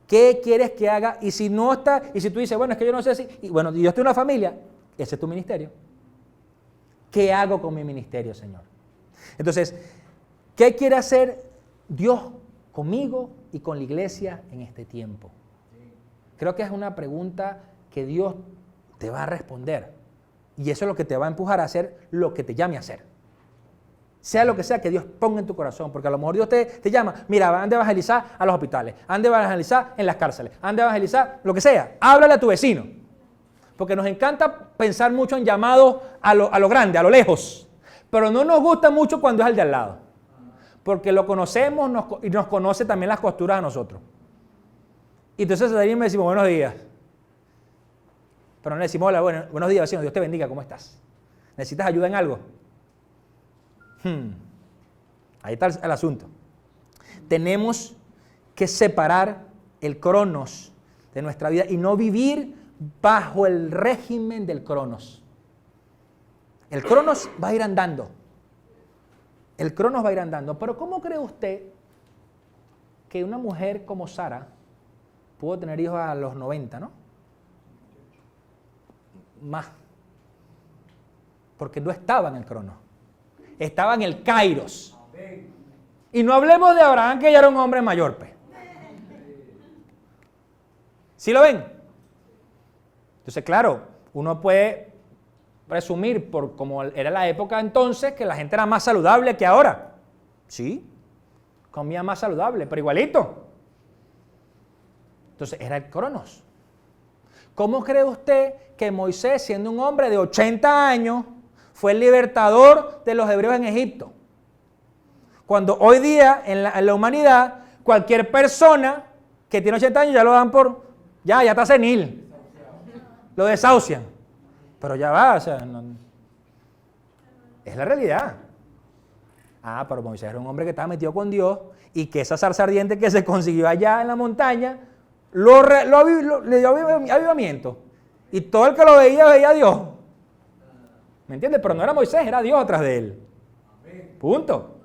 S1: ¿Qué quieres que haga? Y si no está, y si tú dices, bueno, es que yo no sé si, y bueno, yo estoy en una familia, ese es tu ministerio. ¿Qué hago con mi ministerio, Señor? Entonces, ¿qué quiere hacer Dios conmigo y con la iglesia en este tiempo? Creo que es una pregunta que Dios te va a responder. Y eso es lo que te va a empujar a hacer lo que te llame a hacer. Sea lo que sea que Dios ponga en tu corazón, porque a lo mejor Dios te llama, mira, anda a evangelizar a los hospitales, anda a evangelizar en las cárceles, anda a evangelizar lo que sea, háblale a tu vecino. Porque nos encanta pensar mucho en llamados a lo grande, a lo lejos, pero no nos gusta mucho cuando es al de al lado, porque lo conocemos y nos conoce también las costuras a nosotros. Y entonces de ahí me decimos, buenos días. Pero no le decimos, hola, buenos días, vecino, Dios te bendiga, ¿cómo estás? ¿Necesitas ayuda en algo? Ahí está el asunto. Tenemos que separar el cronos de nuestra vida y no vivir bajo el régimen del cronos. El cronos va a ir andando. El cronos va a ir andando. Pero ¿cómo cree usted que una mujer como Sara pudo tener hijos a los 90, no? Más. Porque no estaba en el cronos. Estaba en el kairos. Y no hablemos de Abraham, que ya era un hombre mayor, pues. ¿Sí lo ven? Entonces, claro, uno puede presumir, por como era la época entonces, que la gente era más saludable que ahora. Sí, comía más saludable, pero igualito. Entonces, era el cronos. ¿Cómo cree usted que Moisés, siendo un hombre de 80 años, fue el libertador de los hebreos en Egipto? Cuando hoy día en la humanidad, cualquier persona que tiene 80 años ya lo dan por, ya está senil, lo desahucian. Pero ya va, o sea, no, es la realidad. Pero Moisés era un hombre que estaba metido con Dios y que esa zarza ardiente que se consiguió allá en la montaña le dio avivamiento. Y todo el que lo veía, veía a Dios. ¿Me entiendes? Pero no era Moisés, era Dios atrás de él. Punto.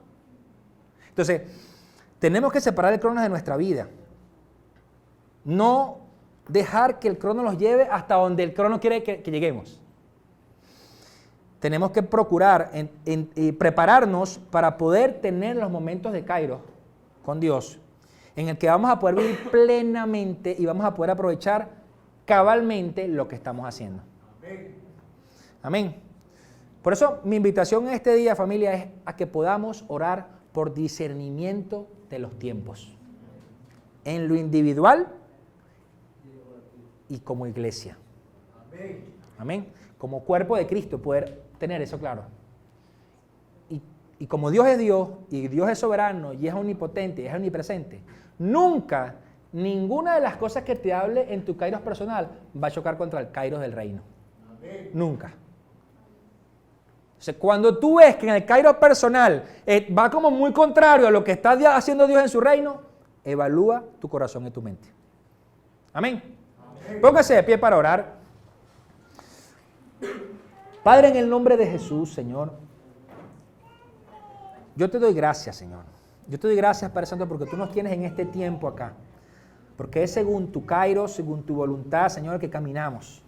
S1: Entonces, tenemos que separar el cronos de nuestra vida. No dejar que el crono nos lleve hasta donde el crono quiere que lleguemos. Tenemos que procurar prepararnos para poder tener los momentos de Kairos con Dios, en el que vamos a poder vivir plenamente y vamos a poder aprovechar cabalmente lo que estamos haciendo. Amén. Amén. Por eso mi invitación en este día, familia, es a que podamos orar por discernimiento de los tiempos, en lo individual y como iglesia. Amén. Amén. Como cuerpo de Cristo, poder tener eso claro. Y como Dios es Dios, y Dios es soberano, y es omnipotente, y es omnipresente, nunca, ninguna de las cosas que te hable en tu kairos personal va a chocar contra el kairos del reino. Amén. Nunca. O sea, cuando tú ves que en el kairos personal va como muy contrario a lo que está haciendo Dios en su reino, evalúa tu corazón y tu mente. Amén. Amén. Póngase de pie para orar. Padre, en el nombre de Jesús, Señor, yo te doy gracias, Señor. Yo te doy gracias, Padre Santo, porque tú nos tienes en este tiempo acá. Porque es según tu kairos, según tu voluntad, Señor, que caminamos.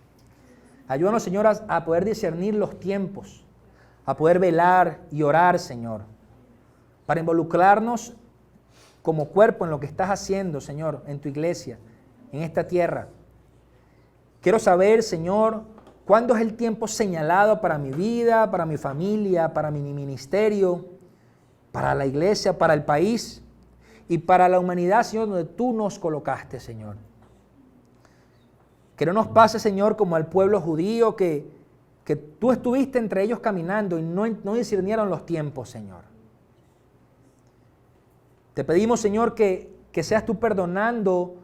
S1: Ayúdanos, Señor, a poder discernir los tiempos, a poder velar y orar, Señor, para involucrarnos como cuerpo en lo que estás haciendo, Señor, en tu iglesia, en esta tierra. Quiero saber, Señor, cuándo es el tiempo señalado para mi vida, para mi familia, para mi ministerio, para la iglesia, para el país y para la humanidad, Señor, donde tú nos colocaste, Señor. Que no nos pase, Señor, como al pueblo judío, que tú estuviste entre ellos caminando y no discernieron los tiempos, Señor. Te pedimos, Señor, que seas tú perdonando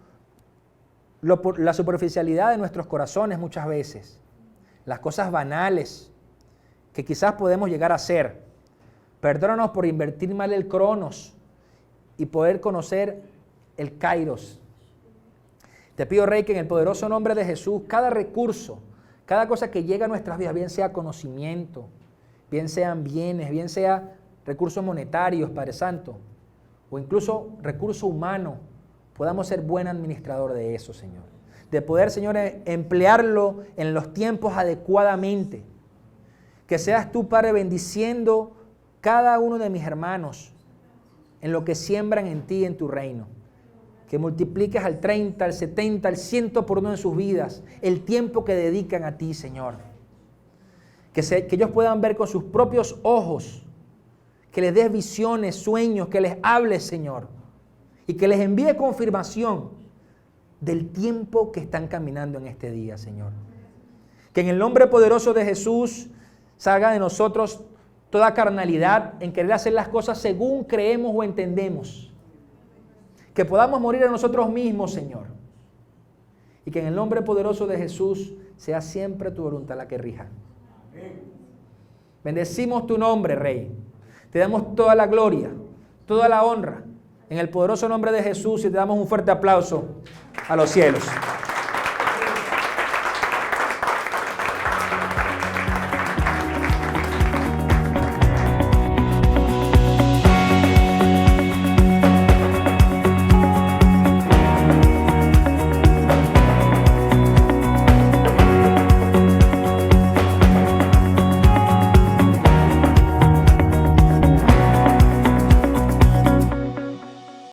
S1: la superficialidad de nuestros corazones muchas veces, las cosas banales que quizás podemos llegar a hacer. Perdónanos por invertir mal el cronos y poder conocer el kairos. Te pido, Rey, que en el poderoso nombre de Jesús, cada recurso, cada cosa que llega a nuestras vidas, bien sea conocimiento, bien sean bienes, bien sea recursos monetarios, Padre Santo, o incluso recurso humano, podamos ser buen administrador de eso, Señor. De poder, Señor, emplearlo en los tiempos adecuadamente. Que seas tú, Padre, bendiciendo cada uno de mis hermanos en lo que siembran en ti, en tu reino. Que multipliques al 30, al 70, al 100 por uno en sus vidas el tiempo que dedican a ti, Señor. Que ellos puedan ver con sus propios ojos, que les des visiones, sueños, que les hables, Señor, y que les envíe confirmación del tiempo que están caminando en este día, Señor. Que en el nombre poderoso de Jesús salga de nosotros toda carnalidad en querer hacer las cosas según creemos o entendemos. Que podamos morir a nosotros mismos, Señor. Y que en el nombre poderoso de Jesús sea siempre tu voluntad la que rija. Bendecimos tu nombre, Rey. Te damos toda la gloria, toda la honra, en el poderoso nombre de Jesús, y te damos un fuerte aplauso a los cielos.